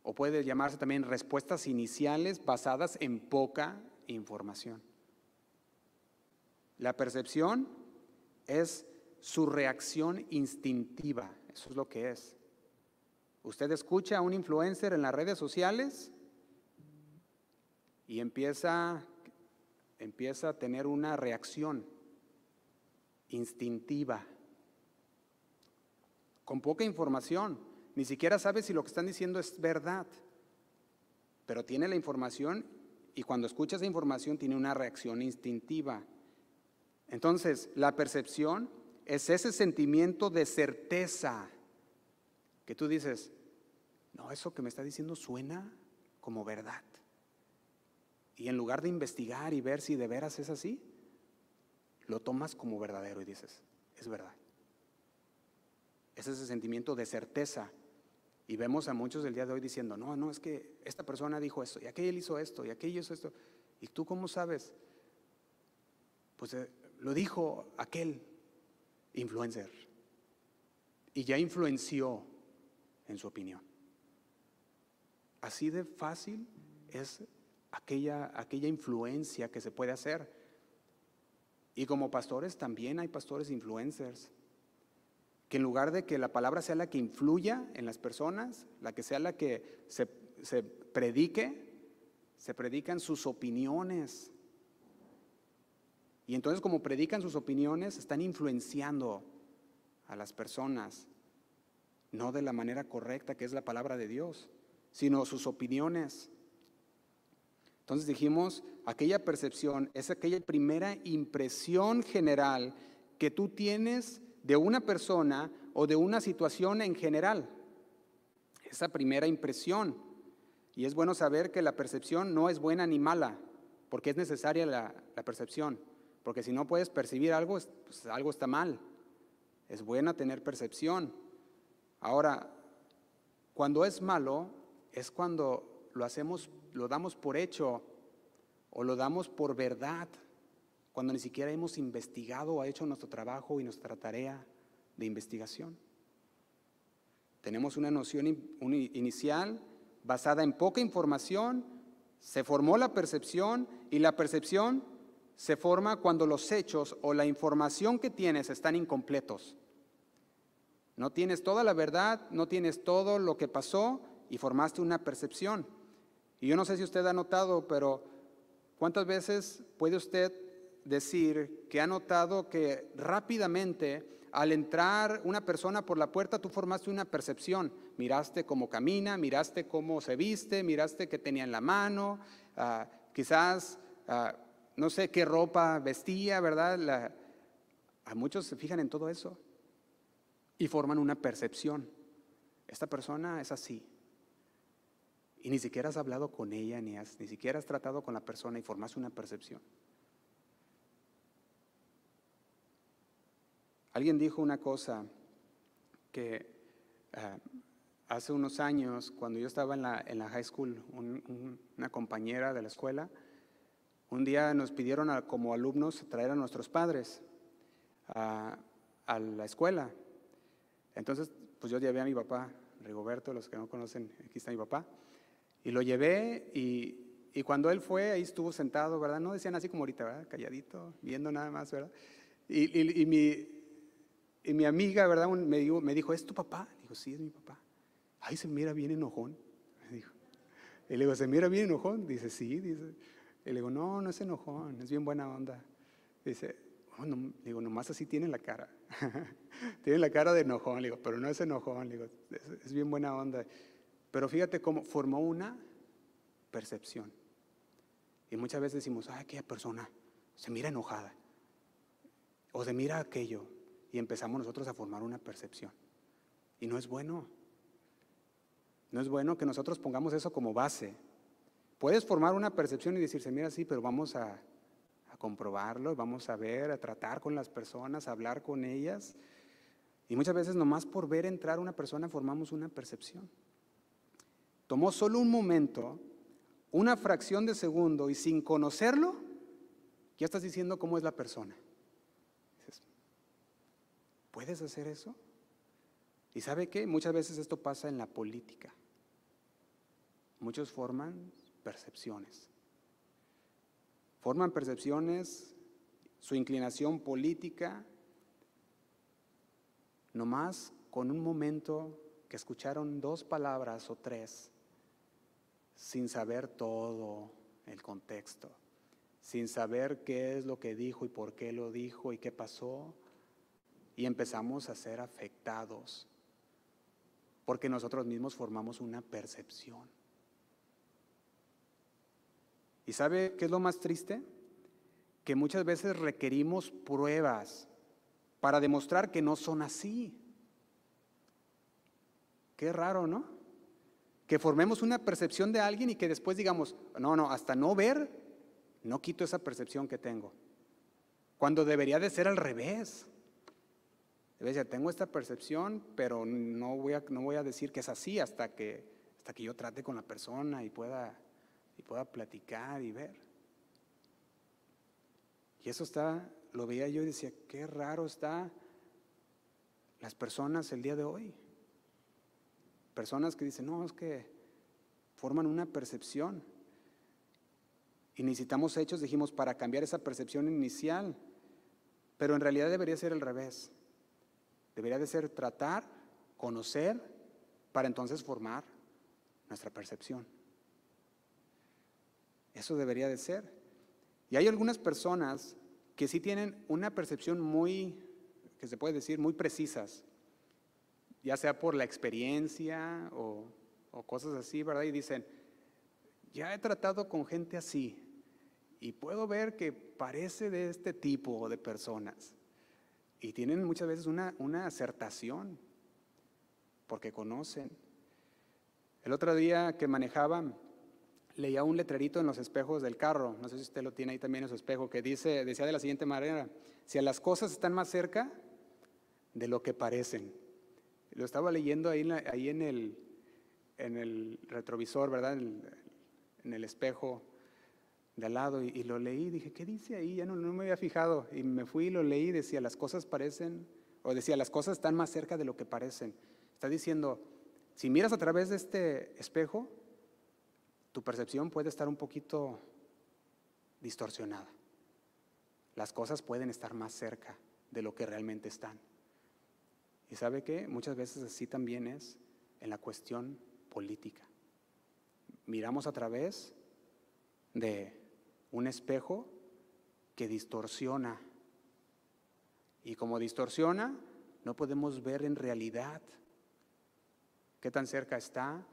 o puede llamarse también respuestas iniciales basadas en poca información. La percepción es su reacción instintiva, eso es lo que es. Usted escucha a un influencer en las redes sociales y empieza a tener una reacción instintiva, con poca información, ni siquiera sabe si lo que están diciendo es verdad, pero tiene la información y cuando escucha esa información tiene una reacción instintiva. Entonces, la percepción es ese sentimiento de certeza que tú dices, no, eso que me está diciendo suena como verdad. Y en lugar de investigar y ver si de veras es así, lo tomas como verdadero y dices, es verdad. Es ese sentimiento de certeza. Y vemos a muchos del día de hoy diciendo, no, es que esta persona dijo esto, y aquel hizo esto, y aquello hizo esto. ¿Y tú cómo sabes? Pues lo dijo aquel influencer. Y ya influenció en su opinión. Así de fácil es aquella influencia que se puede hacer. Y como pastores también hay pastores influencers, que en lugar de que la palabra sea la que influya en las personas, la que sea la que se predique, se predican sus opiniones. Y entonces como predican sus opiniones, están influenciando a las personas, no de la manera correcta que es la palabra de Dios, sino sus opiniones. Entonces dijimos, aquella percepción es aquella primera impresión general que tú tienes de una persona o de una situación en general. Esa primera impresión. Y es bueno saber que la percepción no es buena ni mala, porque es necesaria la percepción. Porque si no puedes percibir algo, pues algo está mal. Es buena tener percepción. Ahora, cuando es malo, es cuando lo damos por hecho o lo damos por verdad, cuando ni siquiera hemos investigado o hecho nuestro trabajo y nuestra tarea de investigación. Tenemos una noción inicial basada en poca información, Se formó la percepción y la percepción se forma cuando los hechos o la información que tienes están incompletos. No tienes toda la verdad, no tienes todo lo que pasó y formaste una percepción. Y yo no sé si usted ha notado, pero ¿cuántas veces puede usted decir que ha notado que rápidamente al entrar una persona por la puerta tú formaste una percepción? Miraste cómo camina, miraste cómo se viste, miraste qué tenía en la mano, quizás no sé qué ropa vestía, ¿verdad? A muchos se fijan en todo eso y forman una percepción. Esta persona es así. Y ni siquiera has hablado con ella, ni siquiera has tratado con la persona y formas una percepción. Alguien dijo una cosa que hace unos años, cuando yo estaba en la high school, una compañera de la escuela, un día nos pidieron como alumnos traer a nuestros padres a la escuela. Entonces, pues yo llevé a mi papá, Rigoberto, los que no conocen, aquí está mi papá. Y lo llevé y cuando él fue, ahí estuvo sentado, ¿verdad? No decían así como ahorita, ¿verdad? Calladito, viendo nada más, ¿verdad? Y mi amiga, ¿verdad? Me dijo, ¿es tu papá? Digo, sí, es mi papá. Ay, se mira bien enojón, me dijo. Y le digo, ¿se mira bien enojón? Dice, sí, dice. Y le digo, no, no es enojón, es bien buena onda. Dice, oh, no, digo, nomás así tiene la cara. Tiene la cara de enojón, le digo, pero no es enojón, le digo, es bien buena onda. Pero fíjate cómo formó una percepción. Y muchas veces decimos, ay, aquella persona se mira enojada. O se mira aquello. Y empezamos nosotros a formar una percepción. Y no es bueno. No es bueno que nosotros pongamos eso como base. Puedes formar una percepción y decirse, mira, sí, pero vamos a comprobarlo, vamos a ver, a tratar con las personas, a hablar con ellas. Y muchas veces nomás por ver entrar una persona formamos una percepción. Tomó solo un momento, una fracción de segundo, y sin conocerlo, ya estás diciendo cómo es la persona. Dices, ¿puedes hacer eso? ¿Y sabe qué? Muchas veces esto pasa en la política. Muchos forman percepciones. Forman percepciones, su inclinación política, nomás con un momento que escucharon 2 palabras o 3, sin saber todo el contexto, sin saber qué es lo que dijo y por qué lo dijo y qué pasó, y empezamos a ser afectados porque nosotros mismos formamos una percepción. ¿Y sabe qué es lo más triste? Que muchas veces requerimos pruebas para demostrar que no son así. Qué raro, ¿no? Que formemos una percepción de alguien y que después digamos, no, hasta no ver, no quito esa percepción que tengo. Cuando debería de ser al revés. Debe ser, tengo esta percepción, pero no voy a decir que es así hasta que yo trate con la persona y pueda platicar y ver. Y eso lo veía yo y decía, qué raro está las personas el día de hoy. Personas que dicen, no, es que forman una percepción. Y necesitamos hechos, dijimos, para cambiar esa percepción inicial. Pero en realidad debería ser al revés. Debería de ser tratar, conocer, para entonces formar nuestra percepción. Eso debería de ser. Y hay algunas personas que sí tienen una percepción que se puede decir, muy precisas, ya sea por la experiencia o cosas así, ¿verdad? Y dicen, ya he tratado con gente así y puedo ver que parece de este tipo de personas. Y tienen muchas veces una acertación porque conocen. El otro día que manejaba, leía un letrerito en los espejos del carro, no sé si usted lo tiene ahí también en su espejo, que decía de la siguiente manera, si las cosas están más cerca de lo que parecen. Lo estaba leyendo ahí en el retrovisor, ¿verdad? En el espejo de al lado, y lo leí, dije, ¿qué dice ahí? Ya no me había fijado, y me fui y lo leí, decía, las cosas parecen, o decía, las cosas están más cerca de lo que parecen. Está diciendo, si miras a través de este espejo, tu percepción puede estar un poquito distorsionada. Las cosas pueden estar más cerca de lo que realmente están. ¿Y sabe qué? Muchas veces así también es en la cuestión política. Miramos a través de un espejo que distorsiona. Y como distorsiona, no podemos ver en realidad qué tan cerca está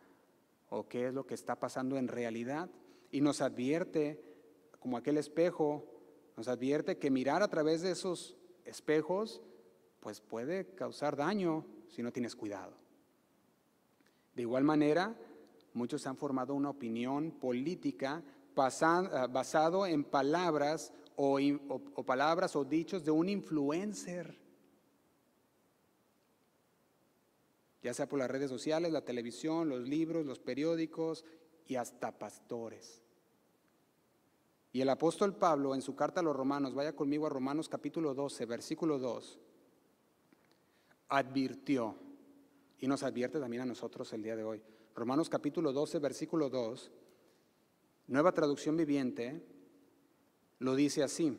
o qué es lo que está pasando en realidad. Y nos advierte, como aquel espejo, nos advierte que mirar a través de esos espejos pues puede causar daño si no tienes cuidado. De igual manera, muchos han formado una opinión política basado en palabras o palabras o dichos de un influencer, ya sea por las redes sociales, la televisión, los libros, los periódicos y hasta pastores. Y el apóstol Pablo en su carta a los Romanos, vaya conmigo a Romanos capítulo 12, versículo 2, advirtió, y nos advierte también a nosotros el día de hoy. Romanos capítulo 12, versículo 2, Nueva Traducción Viviente, lo dice así.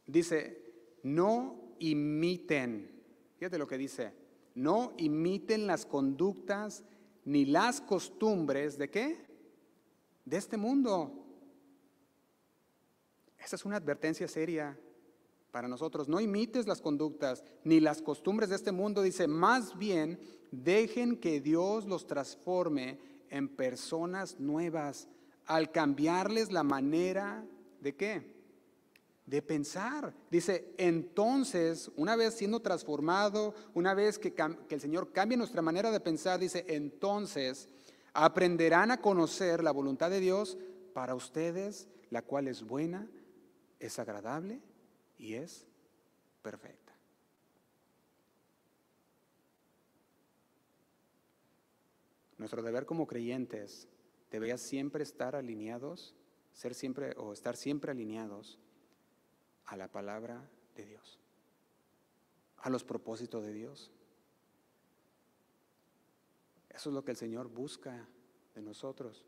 Dice, no imiten, fíjate lo que dice, no imiten las conductas ni las costumbres ¿de qué? De este mundo. Esa es una advertencia seria para nosotros. No imites las conductas ni las costumbres de este mundo. Dice, más bien dejen que Dios los transforme en personas nuevas al cambiarles la manera ¿de qué? De pensar. Dice, entonces, una vez siendo transformado, una vez que el Señor cambie nuestra manera de pensar, dice, entonces aprenderán a conocer la voluntad de Dios para ustedes, la cual es buena, es agradable y es perfecta. Nuestro deber como creyentes debería siempre estar alineados, estar siempre alineados a la palabra de Dios, a los propósitos de Dios. Eso es lo que el Señor busca de nosotros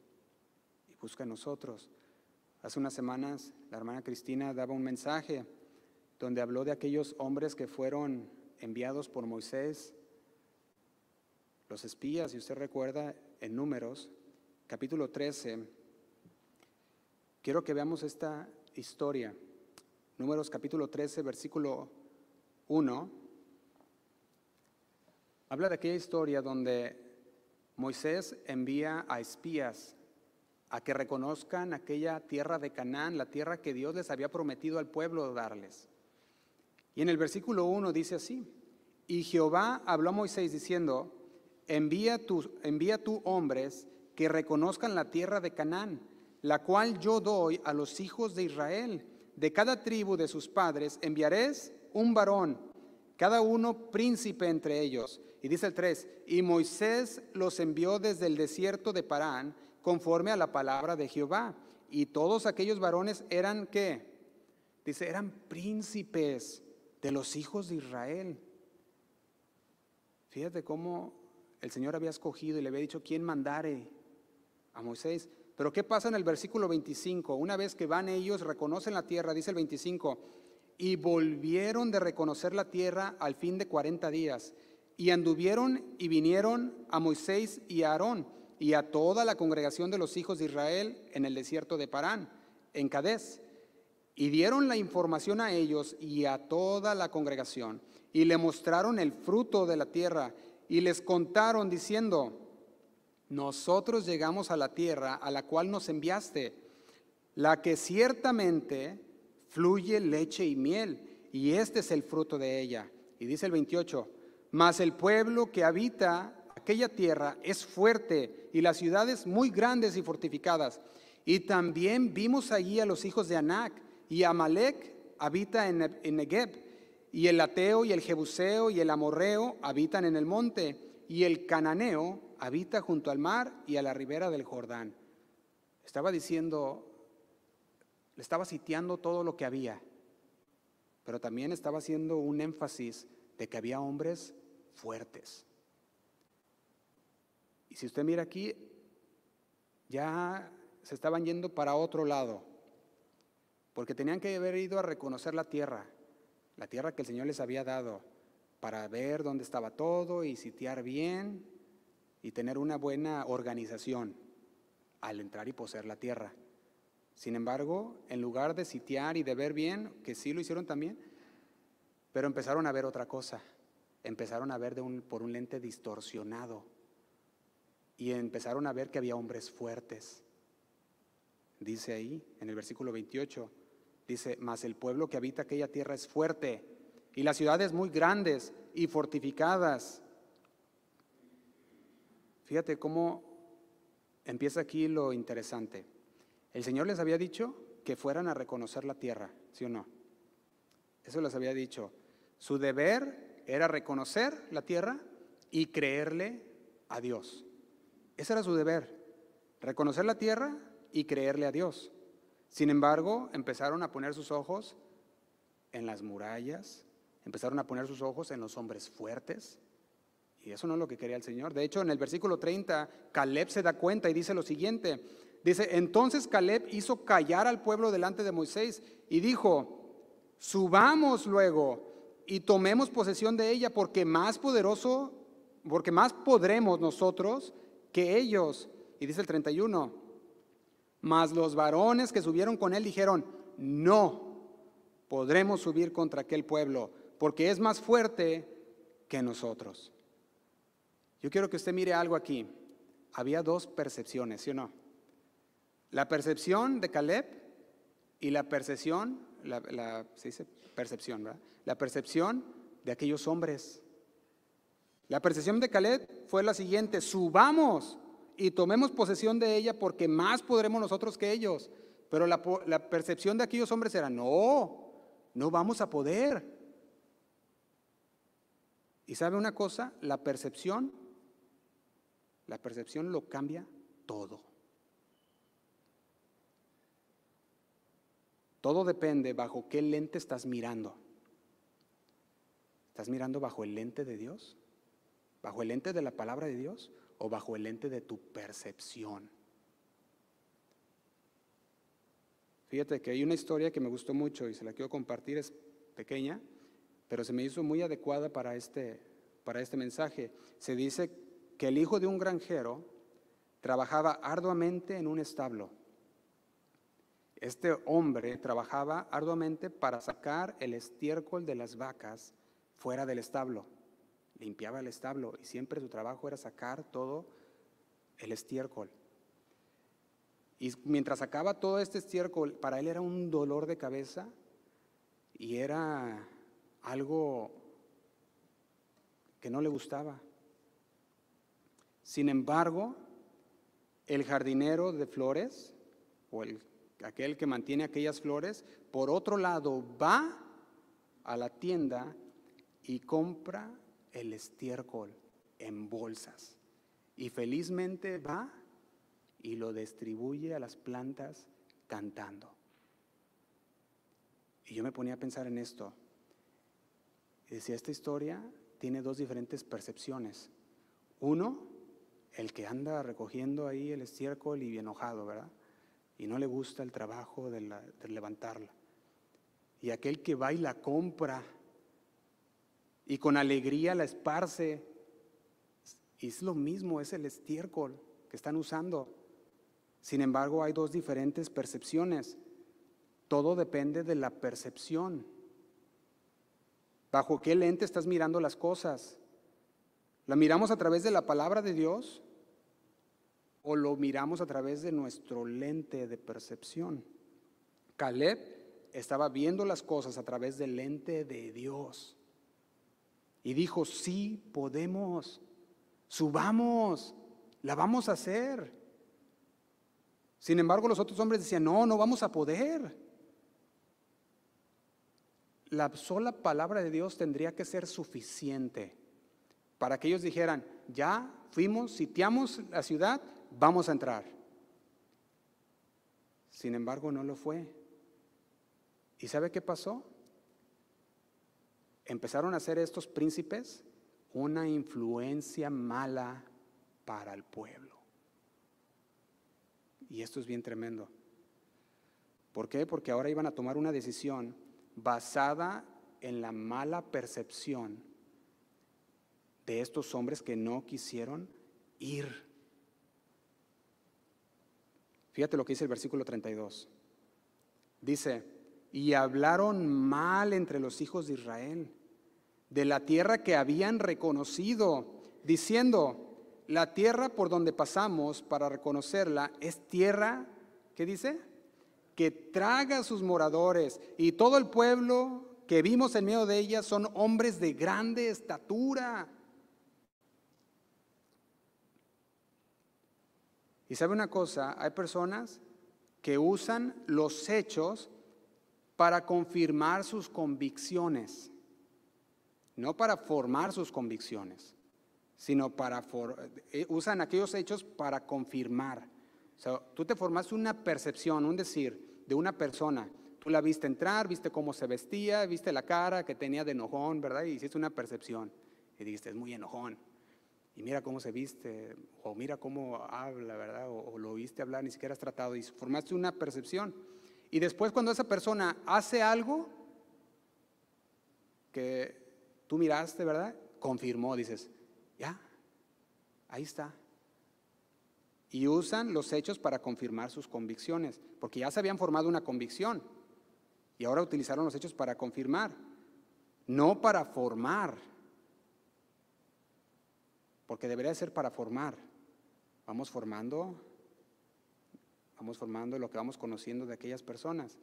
y busca en nosotros. Hace unas semanas la hermana Cristina daba un mensaje donde habló de aquellos hombres que fueron enviados por Moisés, los espías, si usted recuerda, en Números, capítulo 13. Quiero que veamos esta historia. Números capítulo 13, versículo 1. Habla de aquella historia donde Moisés envía a espías a que reconozcan aquella tierra de Canaán, la tierra que Dios les había prometido al pueblo darles. Y en el versículo 1 dice así, y Jehová habló a Moisés diciendo, envía tú hombres que reconozcan la tierra de Canaán, la cual yo doy a los hijos de Israel. De cada tribu de sus padres enviaréis un varón, cada uno príncipe entre ellos. Y dice el 3, y Moisés los envió desde el desierto de Parán, conforme a la palabra de Jehová. Y todos aquellos varones eran, ¿qué? Dice, eran príncipes de los hijos de Israel. Fíjate cómo el Señor había escogido y le había dicho quién mandare a Moisés. Pero ¿qué pasa en el versículo 25? Una vez que van ellos, reconocen la tierra, dice el 25, y volvieron de reconocer la tierra al fin de 40 días, y anduvieron y vinieron a Moisés y a Aarón, y a toda la congregación de los hijos de Israel en el desierto de Parán, en Cades, y dieron la información a ellos y a toda la congregación, y le mostraron el fruto de la tierra, y les contaron diciendo, nosotros llegamos a la tierra a la cual nos enviaste, la que ciertamente fluye leche y miel, y este es el fruto de ella. Y dice el 28, mas el pueblo que habita aquella tierra es fuerte, y las ciudades muy grandes y fortificadas. Y también vimos allí a los hijos de Anac, y Amalec habita en Negev, y el Ateo y el Jebuseo y el Amorreo habitan en el monte, y el Cananeo habita junto al mar y a la ribera del Jordán. Estaba diciendo, le estaba sitiando todo lo que había, pero también estaba haciendo un énfasis de que había hombres fuertes. Y si usted mira aquí, ya se estaban yendo para otro lado, porque tenían que haber ido a reconocer la tierra que el Señor les había dado, para ver dónde estaba todo y sitiar bien y tener una buena organización al entrar y poseer la tierra. Sin embargo, en lugar de sitiar y de ver bien, que sí lo hicieron también, pero empezaron a ver otra cosa, empezaron a ver por un lente distorsionado y empezaron a ver que había hombres fuertes. Dice ahí, en el versículo 28, dice: mas el pueblo que habita aquella tierra es fuerte, y las ciudades muy grandes y fortificadas. Fíjate cómo empieza aquí lo interesante. El Señor les había dicho que fueran a reconocer la tierra, ¿sí o no? Eso les había dicho. Su deber era reconocer la tierra y creerle a Dios. Ese era su deber, reconocer la tierra y creerle a Dios. Sin embargo, empezaron a poner sus ojos en las murallas, empezaron a poner sus ojos en los hombres fuertes, y eso no es lo que quería el Señor. De hecho, en el versículo 30, Caleb se da cuenta y dice lo siguiente, dice: entonces Caleb hizo callar al pueblo delante de Moisés y dijo: subamos luego y tomemos posesión de ella, porque más podremos nosotros que ellos. Y dice el 31, mas los varones que subieron con él dijeron: no podremos subir contra aquel pueblo, porque es más fuerte que nosotros. Yo quiero que usted mire algo aquí. Había dos percepciones, ¿sí o no? La percepción de Caleb y la percepción, se dice percepción, ¿verdad? La percepción de aquellos hombres. La percepción de Caleb fue la siguiente: subamos y tomemos posesión de ella, porque más podremos nosotros que ellos. Pero la percepción de aquellos hombres era: no vamos a poder. Y ¿sabe una cosa? La percepción lo cambia todo. Todo depende bajo qué lente estás mirando. ¿Estás mirando bajo el lente de Dios? ¿Bajo el lente de la palabra de Dios? ¿O bajo el lente de tu percepción? Fíjate que hay una historia que me gustó mucho y se la quiero compartir. Es pequeña, pero se me hizo muy adecuada para este mensaje. Se dice que el hijo de un granjero trabajaba arduamente en un establo. Este hombre trabajaba arduamente para sacar el estiércol de las vacas fuera del establo. Limpiaba el establo y siempre su trabajo era sacar todo el estiércol. Y mientras sacaba todo este estiércol, para él era un dolor de cabeza y era algo que no le gustaba. Sin embargo, el jardinero de flores, o aquel que mantiene aquellas flores, por otro lado va a la tienda y compra el estiércol en bolsas, y felizmente va y lo distribuye a las plantas cantando. Y yo me ponía a pensar en esto y decía: esta historia tiene dos diferentes percepciones. Uno, el que anda recogiendo ahí el estiércol y enojado, ¿verdad? Y no le gusta el trabajo de levantarla. Y aquel que va y la compra y con alegría la esparce. Y es lo mismo, es el estiércol que están usando. Sin embargo, hay dos diferentes percepciones. Todo depende de la percepción. ¿Bajo qué lente estás mirando las cosas? ¿La miramos a través de la palabra de Dios o lo miramos a través de nuestro lente de percepción? Caleb estaba viendo las cosas a través del lente de Dios y dijo: sí podemos, subamos, la vamos a hacer. Sin embargo, los otros hombres decían: no vamos a poder. La sola palabra de Dios tendría que ser suficiente para que ellos dijeran: ya fuimos, sitiamos la ciudad, vamos a entrar. Sin embargo, no lo fue. ¿Y sabe qué pasó? Empezaron a hacer estos príncipes una influencia mala para el pueblo. Y esto es bien tremendo. ¿Por qué? Porque ahora iban a tomar una decisión basada en la mala percepción de estos hombres que no quisieron ir. Fíjate lo que dice el versículo 32. Dice, y hablaron mal entre los hijos de Israel de la tierra que habían reconocido, diciendo, la tierra por donde pasamos para reconocerla es tierra, ¿qué dice? Que traga a sus moradores, y todo el pueblo que vimos en medio de ella son hombres de grande estatura. Y sabe una cosa, hay personas que usan los hechos para confirmar sus convicciones, no para formar sus convicciones, sino usan aquellos hechos para confirmar. O sea, tú te formaste una percepción, un decir de una persona. Tú la viste entrar, viste cómo se vestía, viste la cara que tenía de enojón, ¿verdad? Y hiciste una percepción y dijiste, es muy enojón. Y mira cómo se viste, o mira cómo habla, ¿verdad? O lo oíste hablar, ni siquiera has tratado, y formaste una percepción. Y después cuando esa persona hace algo que tú miraste, ¿verdad? Confirmó, dices, ya, ahí está. Y usan los hechos para confirmar sus convicciones, porque ya se habían formado una convicción y ahora utilizaron los hechos para confirmar, no para formar, porque debería ser para formar. Vamos formando lo que vamos conociendo de aquellas personas,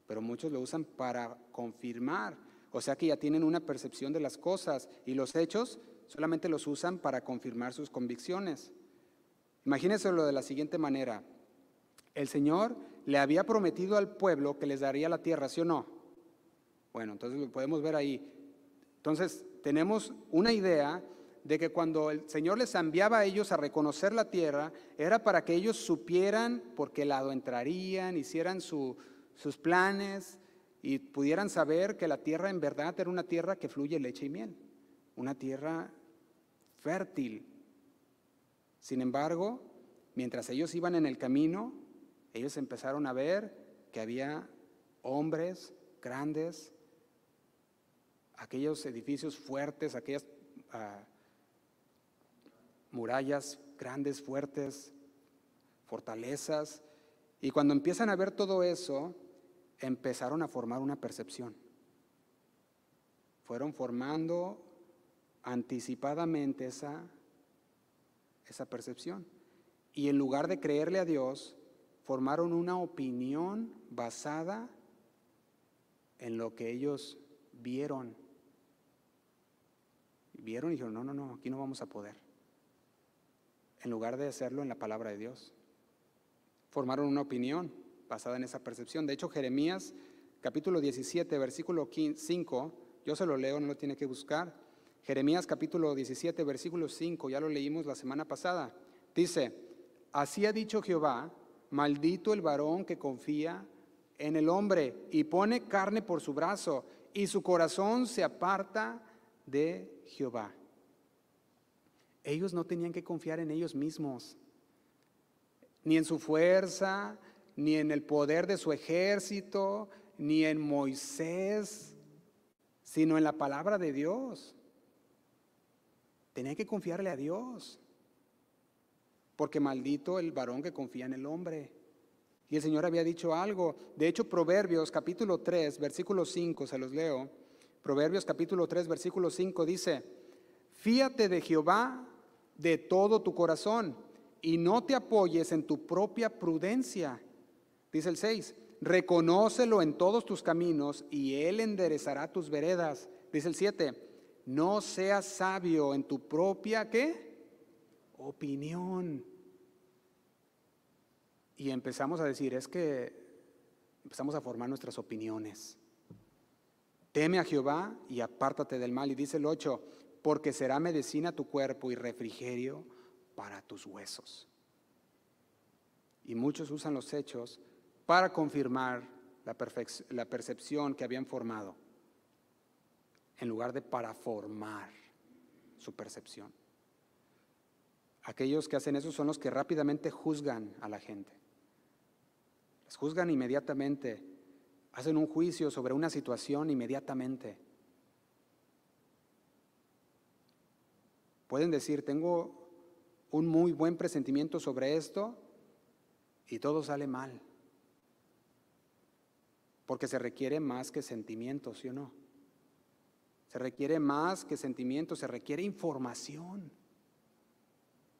pero muchos lo usan para confirmar, o sea que ya tienen una percepción de las cosas y los hechos solamente los usan para confirmar sus convicciones. Imagínense lo de la siguiente manera. El Señor le había prometido al pueblo que les daría la tierra, ¿sí o no? Bueno, entonces lo podemos ver ahí. Entonces tenemos una idea de que cuando el Señor les enviaba a ellos a reconocer la tierra, era para que ellos supieran por qué lado entrarían, hicieran sus planes y pudieran saber que la tierra en verdad era una tierra que fluye leche y miel, una tierra fértil. Sin embargo, mientras ellos iban en el camino, ellos empezaron a ver que había hombres grandes, aquellos edificios fuertes, aquellas murallas grandes, fuertes, fortalezas. Y cuando empiezan a ver todo eso, empezaron a formar una percepción. Fueron formando anticipadamente esa percepción. Y en lugar de creerle a Dios, formaron una opinión basada en lo que ellos vieron. Vieron y dijeron, no, aquí no vamos a poder. En lugar de hacerlo en la palabra de Dios. Formaron una opinión basada en esa percepción. De hecho, Jeremías capítulo 17, versículo 5, yo se lo leo, no lo tiene que buscar. Jeremías capítulo 17, versículo 5, ya lo leímos la semana pasada. Dice, así ha dicho Jehová, maldito el varón que confía en el hombre y pone carne por su brazo y su corazón se aparta de Jehová. Ellos no tenían que confiar en ellos mismos, ni en su fuerza, ni en el poder de su ejército, ni en Moisés, sino en la palabra de Dios. Tenían que confiarle a Dios, porque maldito el varón que confía en el hombre. Y el Señor había dicho algo. De hecho, Proverbios capítulo 3, versículo 5, se los leo. Proverbios capítulo 3, versículo 5 dice, fíate de Jehová de todo tu corazón y no te apoyes en tu propia prudencia. Dice el 6, reconócelo en todos tus caminos y Él enderezará tus veredas. Dice el 7, no seas sabio en tu propia, ¿qué? Opinión. Y empezamos a decir, empezamos a formar nuestras opiniones. Teme a Jehová y apártate del mal. Y dice el 8, porque será medicina a tu cuerpo y refrigerio para tus huesos. Y muchos usan los hechos para confirmar la percepción que habían formado, en lugar de para formar su percepción. Aquellos que hacen eso son los que rápidamente juzgan a la gente. Las juzgan inmediatamente, hacen un juicio sobre una situación inmediatamente. Pueden decir, tengo un muy buen presentimiento sobre esto y todo sale mal. Porque se requiere más que sentimientos, ¿sí o no? Se requiere más que sentimientos, se requiere información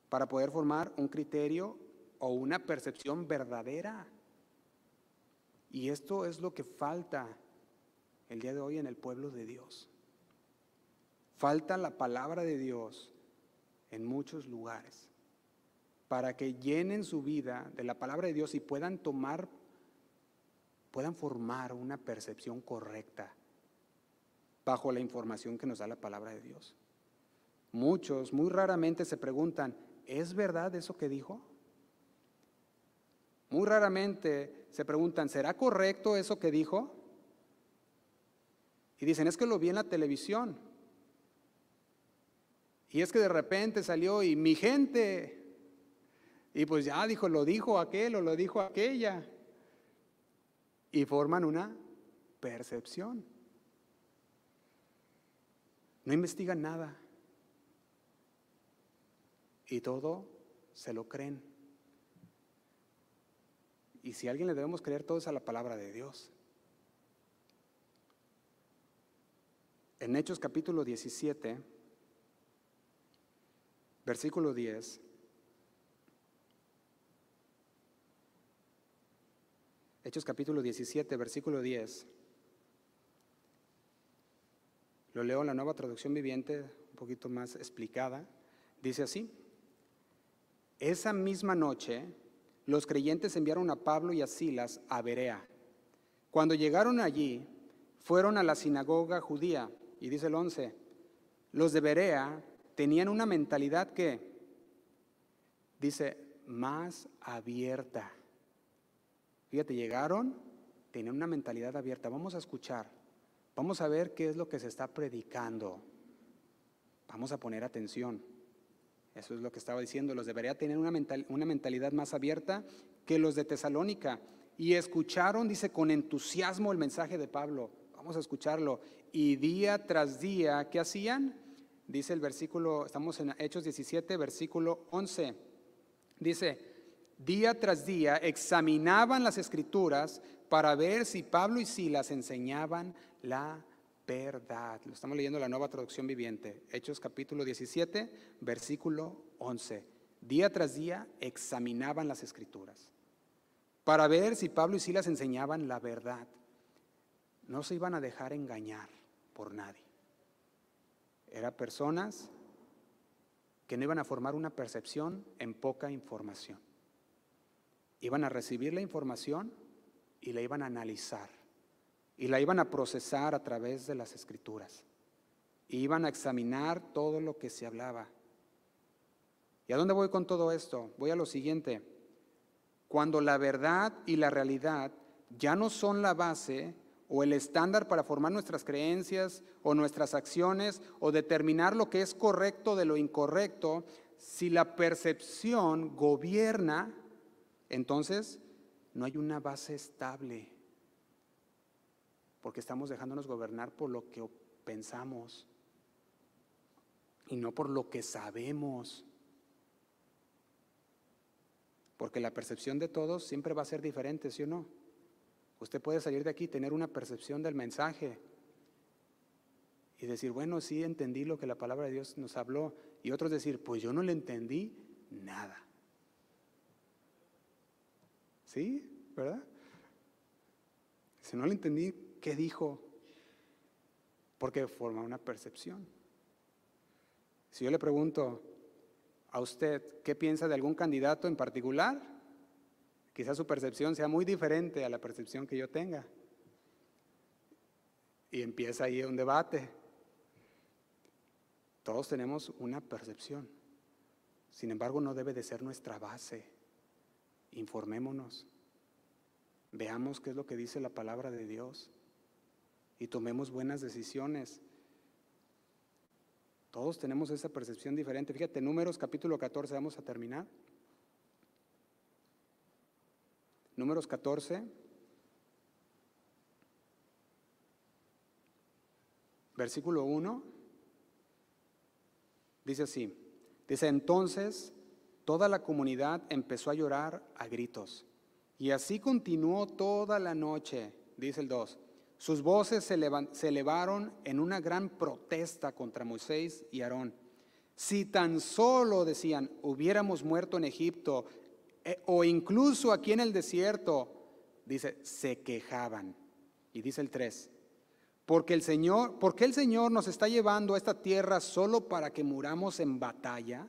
para poder formar un criterio o una percepción verdadera. Y esto es lo que falta el día de hoy en el pueblo de Dios. Falta la palabra de Dios en muchos lugares para que llenen su vida de la palabra de Dios y puedan formar una percepción correcta bajo la información que nos da la palabra de Dios. Muchos, muy raramente se preguntan, ¿es verdad eso que dijo? Muy raramente se preguntan, ¿será correcto eso que dijo? Y dicen, es que lo vi en la televisión. Y es que de repente salió y mi gente, y pues ya dijo, lo dijo aquel o lo dijo aquella. Y forman una percepción. No investigan nada. Y todo se lo creen. Y si a alguien le debemos creer, todo es a la palabra de Dios. En Hechos capítulo 17, versículo 10, Hechos capítulo 17, versículo 10, lo leo en la Nueva Traducción Viviente, un poquito más explicada, dice así: esa misma noche los creyentes enviaron a Pablo y a Silas a Berea. Cuando llegaron allí, fueron a la sinagoga judía, y dice el 11, los de Berea tenían una mentalidad que, dice, más abierta. Fíjate, llegaron, tenían una mentalidad abierta. Vamos a escuchar, vamos a ver qué es lo que se está predicando. Vamos a poner atención. Eso es lo que estaba diciendo. Los de Berea tenían una mentalidad más abierta que los de Tesalónica. Y escucharon, dice, con entusiasmo el mensaje de Pablo. Vamos a escucharlo. Y día tras día, ¿qué hacían? Dice el versículo, estamos en Hechos 17, versículo 11. Dice, día tras día examinaban las Escrituras para ver si Pablo y Silas enseñaban la verdad. Lo estamos leyendo en la Nueva Traducción Viviente. Hechos capítulo 17, versículo 11. Día tras día examinaban las Escrituras para ver si Pablo y Silas enseñaban la verdad. No se iban a dejar engañar por nadie. Eran personas que no iban a formar una percepción en poca información. Iban a recibir la información y la iban a analizar. Y la iban a procesar a través de las Escrituras. Y iban a examinar todo lo que se hablaba. ¿Y a dónde voy con todo esto? Voy a lo siguiente. Cuando la verdad y la realidad ya no son la base o el estándar para formar nuestras creencias o nuestras acciones o determinar lo que es correcto de lo incorrecto, si la percepción gobierna, entonces no hay una base estable, porque estamos dejándonos gobernar por lo que pensamos y no por lo que sabemos. Porque la percepción de todos siempre va a ser diferente, ¿sí o no? Usted puede salir de aquí y tener una percepción del mensaje y decir, bueno, sí entendí lo que la palabra de Dios nos habló, y otros decir, pues yo no le entendí nada. ¿Sí? ¿Verdad? Si no le entendí, ¿qué dijo? Porque forma una percepción. Si yo le pregunto a usted qué piensa de algún candidato en particular, quizás su percepción sea muy diferente a la percepción que yo tenga. Y empieza ahí un debate. Todos tenemos una percepción. Sin embargo, no debe de ser nuestra base. Informémonos. Veamos qué es lo que dice la palabra de Dios y tomemos buenas decisiones. Todos tenemos esa percepción diferente. Fíjate, Números capítulo 14, vamos a terminar. Números 14, versículo 1, dice así. Dice, entonces toda la comunidad empezó a llorar a gritos. Y así continuó toda la noche, dice el 2. Sus voces se elevaron en una gran protesta contra Moisés y Aarón. Si tan solo, decían, hubiéramos muerto en Egipto o incluso aquí en el desierto, dice, se quejaban. Y dice el 3, ¿por qué el Señor nos está llevando a esta tierra solo para que muramos en batalla?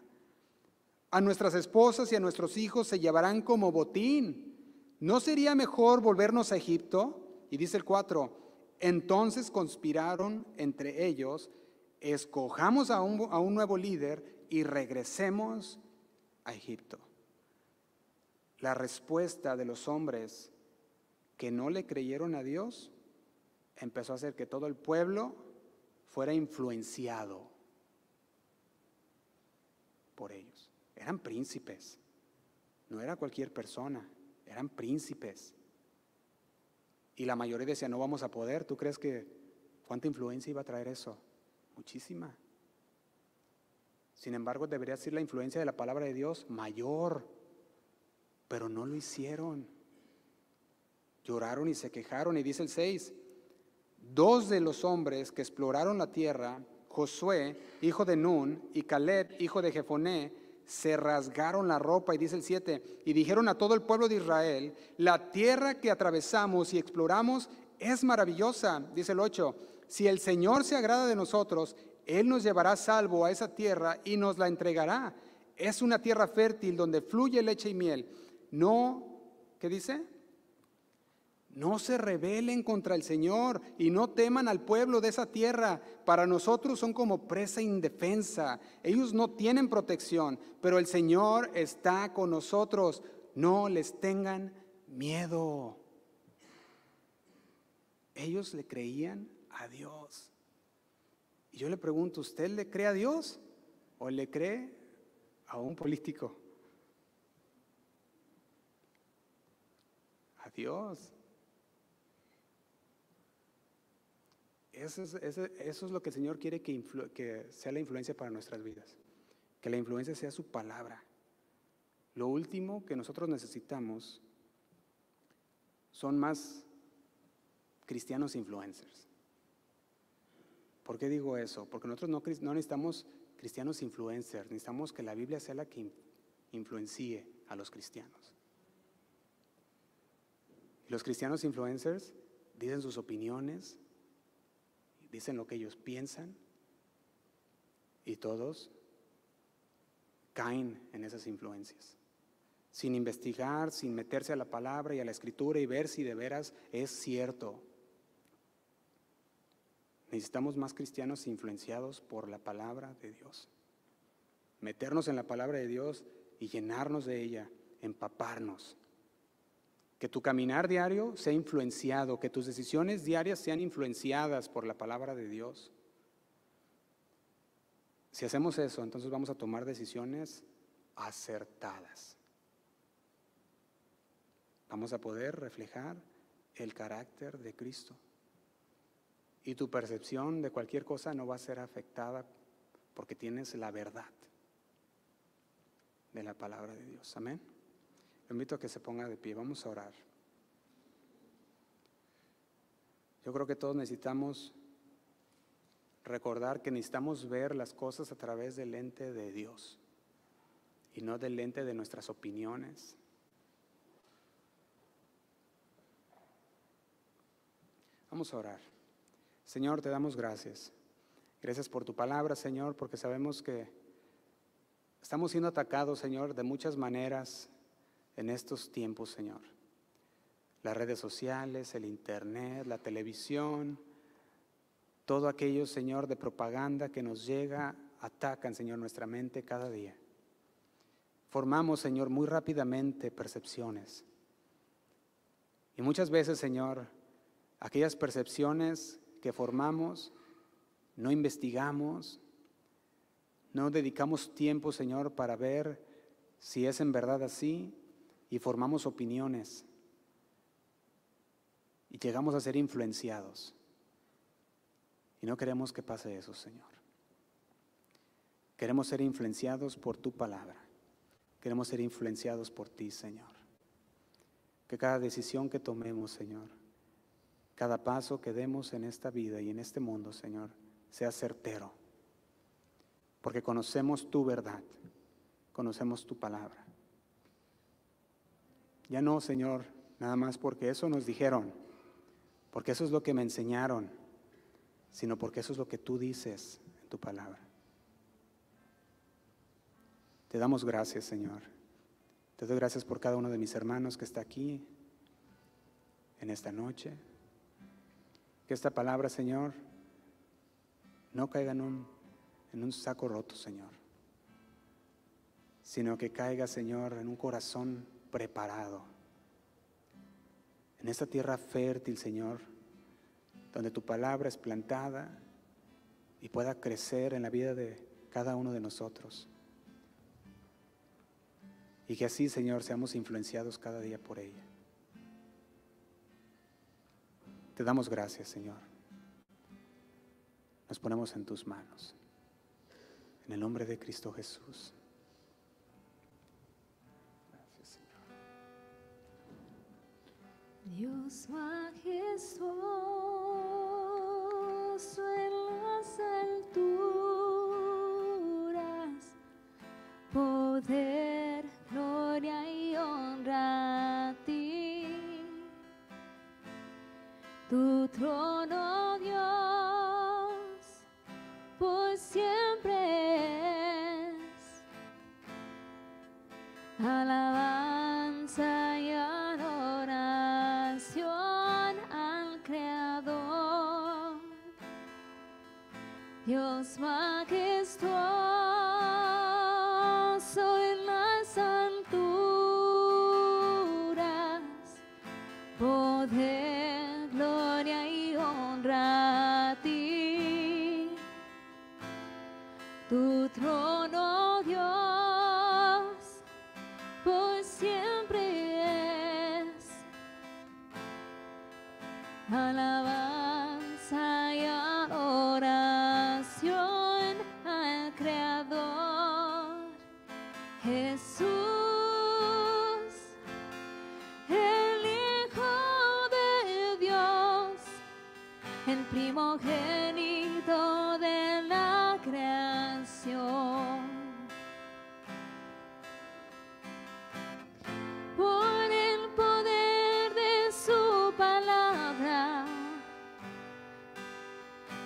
A nuestras esposas y a nuestros hijos se llevarán como botín. ¿No sería mejor volvernos a Egipto? Y dice el 4, entonces conspiraron entre ellos, escojamos a un nuevo líder y regresemos a Egipto. La respuesta de los hombres que no le creyeron a Dios empezó a hacer que todo el pueblo fuera influenciado por ellos. Eran príncipes, no era cualquier persona, eran príncipes. Y la mayoría decía, no vamos a poder. ¿Tú crees que cuánta influencia iba a traer eso? Muchísima. Sin embargo, debería ser la influencia de la palabra de Dios mayor, pero no lo hicieron. Lloraron y se quejaron. Y dice el 6, 2 de los hombres que exploraron la tierra, Josué, hijo de Nun, y Caleb, hijo de Jefoné, se rasgaron la ropa. Y dice el 7, y dijeron a todo el pueblo de Israel, la tierra que atravesamos y exploramos es maravillosa. Dice el 8, si el Señor se agrada de nosotros, Él nos llevará salvo a esa tierra y nos la entregará. Es una tierra fértil donde fluye leche y miel. No, ¿qué dice? No se rebelen contra el Señor y no teman al pueblo de esa tierra. Para nosotros son como presa indefensa. Ellos no tienen protección, pero el Señor está con nosotros. No les tengan miedo. Ellos le creían a Dios. Y yo le pregunto, ¿usted le cree a Dios o le cree a un político? A Dios. Eso es lo que el Señor quiere que sea la influencia para nuestras vidas. Que la influencia sea su palabra. Lo último que nosotros necesitamos son más cristianos influencers. ¿Por qué digo eso? Porque nosotros no necesitamos cristianos influencers, necesitamos que la Biblia sea la que influencie a los cristianos. Y los cristianos influencers dicen sus opiniones, dicen lo que ellos piensan y todos caen en esas influencias. Sin investigar, sin meterse a la palabra y a la escritura y ver si de veras es cierto. Necesitamos más cristianos influenciados por la palabra de Dios. Meternos en la palabra de Dios y llenarnos de ella, empaparnos. Que tu caminar diario sea influenciado, que tus decisiones diarias sean influenciadas por la palabra de Dios. Si hacemos eso, entonces vamos a tomar decisiones acertadas. Vamos a poder reflejar el carácter de Cristo. Y tu percepción de cualquier cosa no va a ser afectada porque tienes la verdad de la palabra de Dios. Amén. Lo invito a que se ponga de pie. Vamos a orar. Yo creo que todos necesitamos recordar que necesitamos ver las cosas a través del lente de Dios y no del lente de nuestras opiniones. Vamos a orar. Señor, te damos gracias. Gracias por tu palabra, Señor, porque sabemos que estamos siendo atacados, Señor, de muchas maneras en estos tiempos, Señor. Las redes sociales, el internet, la televisión, todo aquello, Señor, de propaganda que nos llega, atacan, Señor, nuestra mente cada día. Formamos, Señor, muy rápidamente percepciones. Y muchas veces, Señor, aquellas percepciones que formamos, no investigamos, no dedicamos tiempo, Señor, para ver si es en verdad así y formamos opiniones y llegamos a ser influenciados. Y no queremos que pase eso, Señor. Queremos ser influenciados por tu palabra. Queremos ser influenciados por ti, Señor. Que cada decisión que tomemos, Señor, cada paso que demos en esta vida y en este mundo, Señor, sea certero. Porque conocemos tu verdad, conocemos tu palabra. Ya no, Señor, nada más porque eso nos dijeron, porque eso es lo que me enseñaron, sino porque eso es lo que tú dices en tu palabra. Te damos gracias, Señor. Te doy gracias por cada uno de mis hermanos que está aquí en esta noche. Que esta palabra, Señor, no caiga en un saco roto, Señor, sino que caiga, Señor, en un corazón preparado, en esta tierra fértil, Señor, donde tu palabra es plantada y pueda crecer en la vida de cada uno de nosotros. Y que así, Señor, seamos influenciados cada día por ella. Te damos gracias, Señor. Nos ponemos en tus manos. En el nombre de Cristo Jesús. Gracias, Señor. Dios majestuoso en las alturas, poder, gloria y honra a ti. Tu trono, Dios, por siempre es alabanza y adoración al Creador. Dios majestuoso en las alturas, poder, gloria y honra a ti. Tu trono, Dios, por siempre es alabanza y adoración al Creador. Jesús, el Hijo de Dios, el primogénito de la creación. Por el poder de su palabra,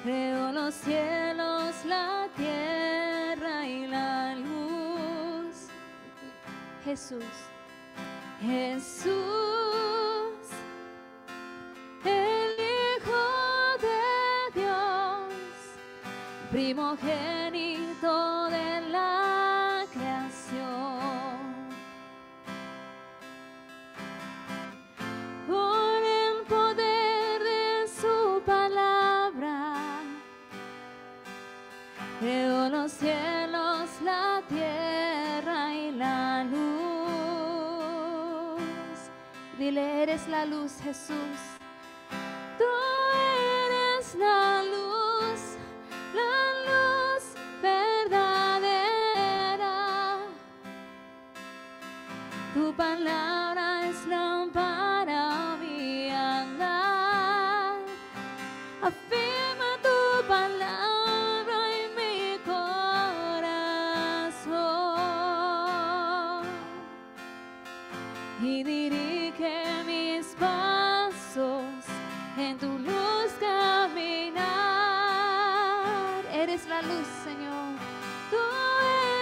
creó los cielos, la tierra y la luz. Jesús, Jesús, el Hijo de Dios, primogénito de la creación. Por el poder de su palabra, creó los cielos, la tierra y la luz. Dile, eres la luz, Jesús. Tú eres la luz verdadera. Tu palabra es lámpara a mi andar. Afirma tu palabra en mi corazón y dirige mis pasos en tu luz caminar. Eres la luz, Señor. Tú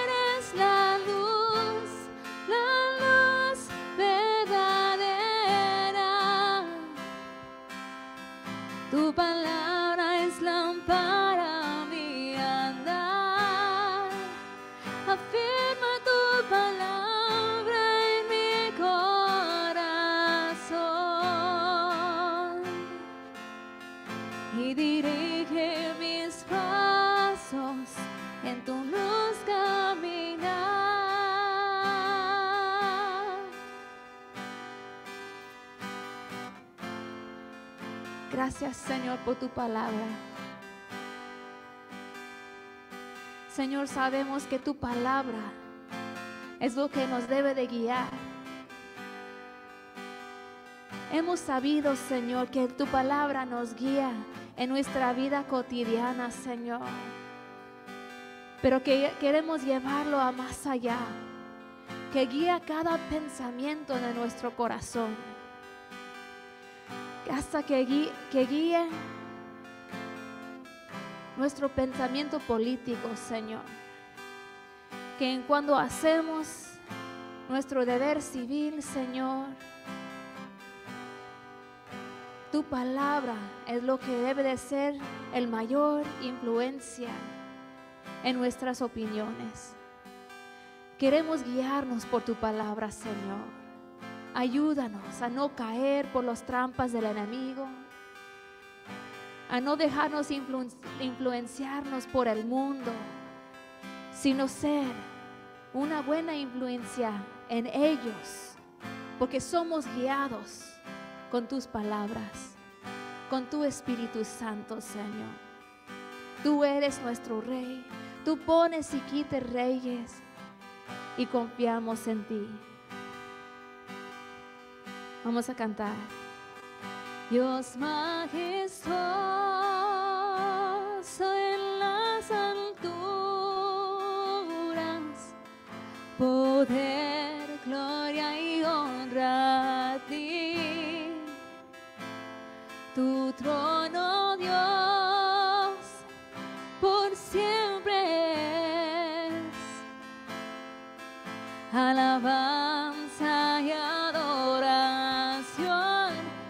eres la luz verdadera. Tu palabra es lámpara a mi andar. Afirma tu palabra en mi corazón y dirige mis pasos Gracias, Señor, por tu palabra. Señor, sabemos que tu palabra es lo que nos debe de guiar. Hemos sabido, Señor, que tu palabra nos guía en nuestra vida cotidiana, Señor. Pero que queremos llevarlo a más allá, que guía cada pensamiento de nuestro corazón, hasta que guíe nuestro pensamiento político, Señor. Que en cuando hacemos nuestro deber civil, Señor, tu palabra es lo que debe de ser el mayor influencia en nuestras opiniones. Queremos guiarnos por tu palabra, Señor. Ayúdanos a no caer por las trampas del enemigo, a no dejarnos influenciarnos por el mundo, sino ser una buena influencia en ellos, porque somos guiados con tus palabras, con tu Espíritu Santo, Señor. Tú eres nuestro Rey, tú pones y quitas reyes y confiamos en ti. Vamos a cantar. Dios majestuoso en las alturas, poder, gloria y honra a ti. Tu trono, Dios, por siempre es alabanza y adoración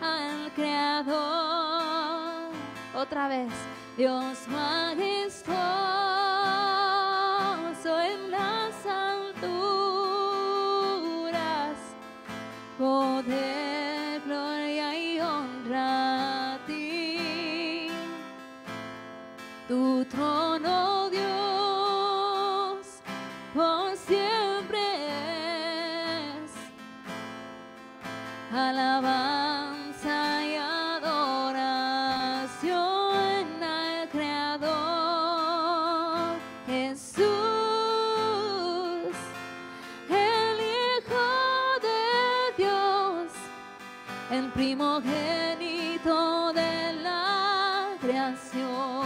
al Creador. Otra vez, Dios majestuoso en las alturas, poder, gloria y honra a ti. Tu trono, Dios, por siempre es alabanza y adoración al Creador. Jesús, el Hijo de Dios, el primogénito de la creación.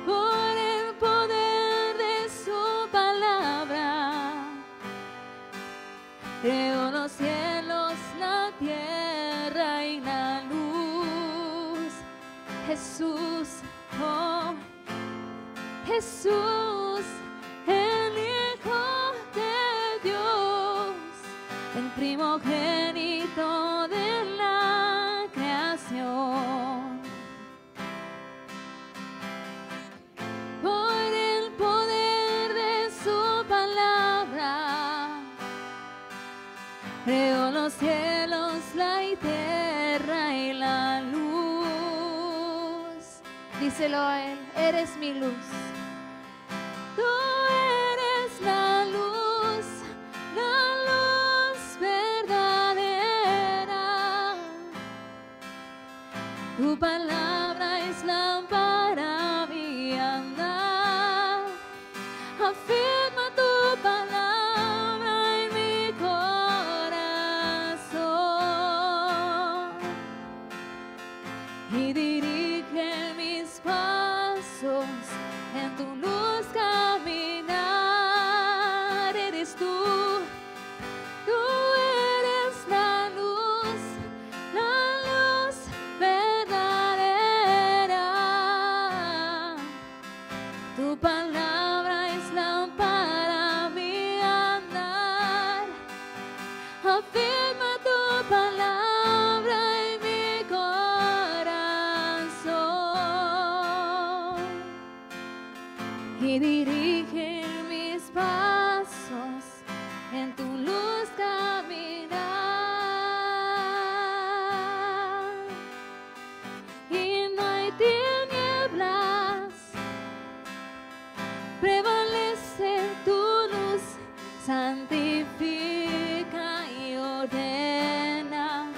Por el poder de su palabra, creó los cielos, la tierra y la luz. Jesús, oh, Jesús, el Hijo de Dios, el primogénito de la creación. Por el poder de su palabra, creó los cielos, la tierra y la luz. Díselo a él, eres mi luz. Tú eres la luz verdadera. Tu palabra es lámpara a mi andar. Afirma tu palabra en mi corazón y dirige mis pasos en tu luz caminar. Eres tú, tú eres la luz verdadera. Tu palabra es lámpara a mi andar. Afirma tu palabra en mi corazón y dirige mis pasos en tu luz caminar. Y no hay tinieblas, prevalece tu luz, santifica y ordena.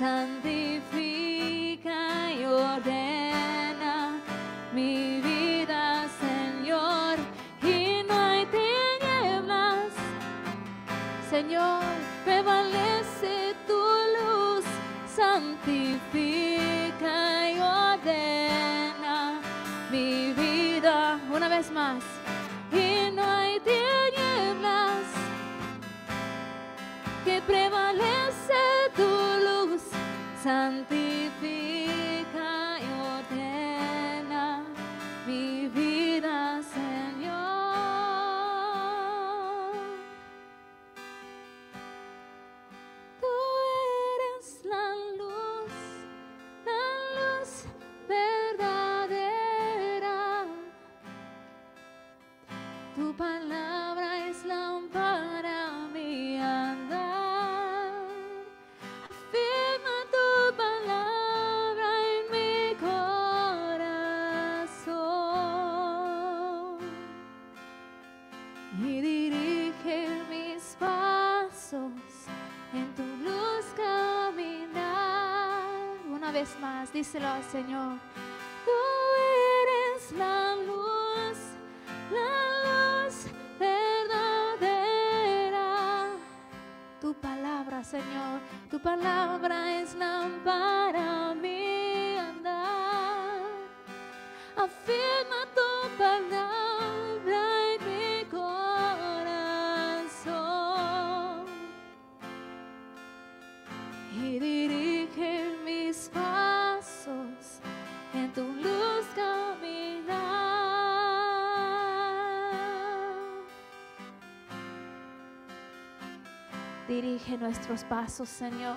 santifica y ordena mi vida, Señor, y no hay tinieblas. Señor, prevalece tu luz, santifica y ordena mi vida. Una vez más, y no hay tinieblas, que prevalece tu luz, santifica y ordena mi vida, Señor. Tú eres la luz verdadera. Tu palabra es lámpara a mi andar. Afirma tu palabra en mi corazón y dirige mis pasos en tu luz caminar. Una vez más, díselo al Señor. Tú eres la luz verdadera. Tu palabra, Señor, tu palabra es lámpara a mi andar. Afirma tu palabra en mi corazón y dirige mis pasos en tu luz caminar. Dirige nuestros pasos, Señor.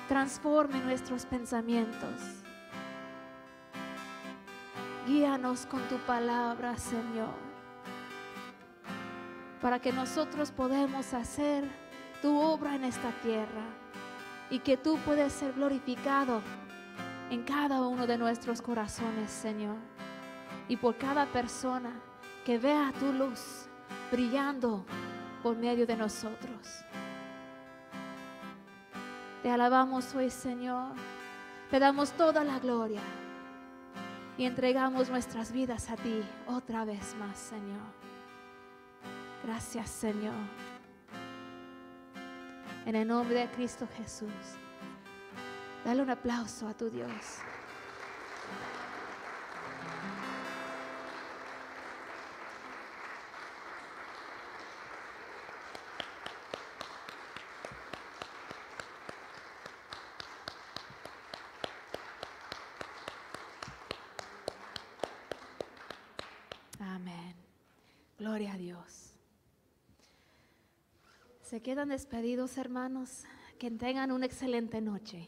Transforme nuestros pensamientos. Guíanos con tu palabra, Señor, para que nosotros podamos hacer tu obra en esta tierra y que tú puedas ser glorificado en cada uno de nuestros corazones, Señor, y por cada persona que vea tu luz brillando por medio de nosotros. Te alabamos hoy, Señor, te damos toda la gloria y entregamos nuestras vidas a ti otra vez más, Señor. Gracias, Señor. En el nombre de Cristo Jesús, dale un aplauso a tu Dios. Amén. Gloria a Dios. Se quedan despedidos, hermanos. Que tengan una excelente noche.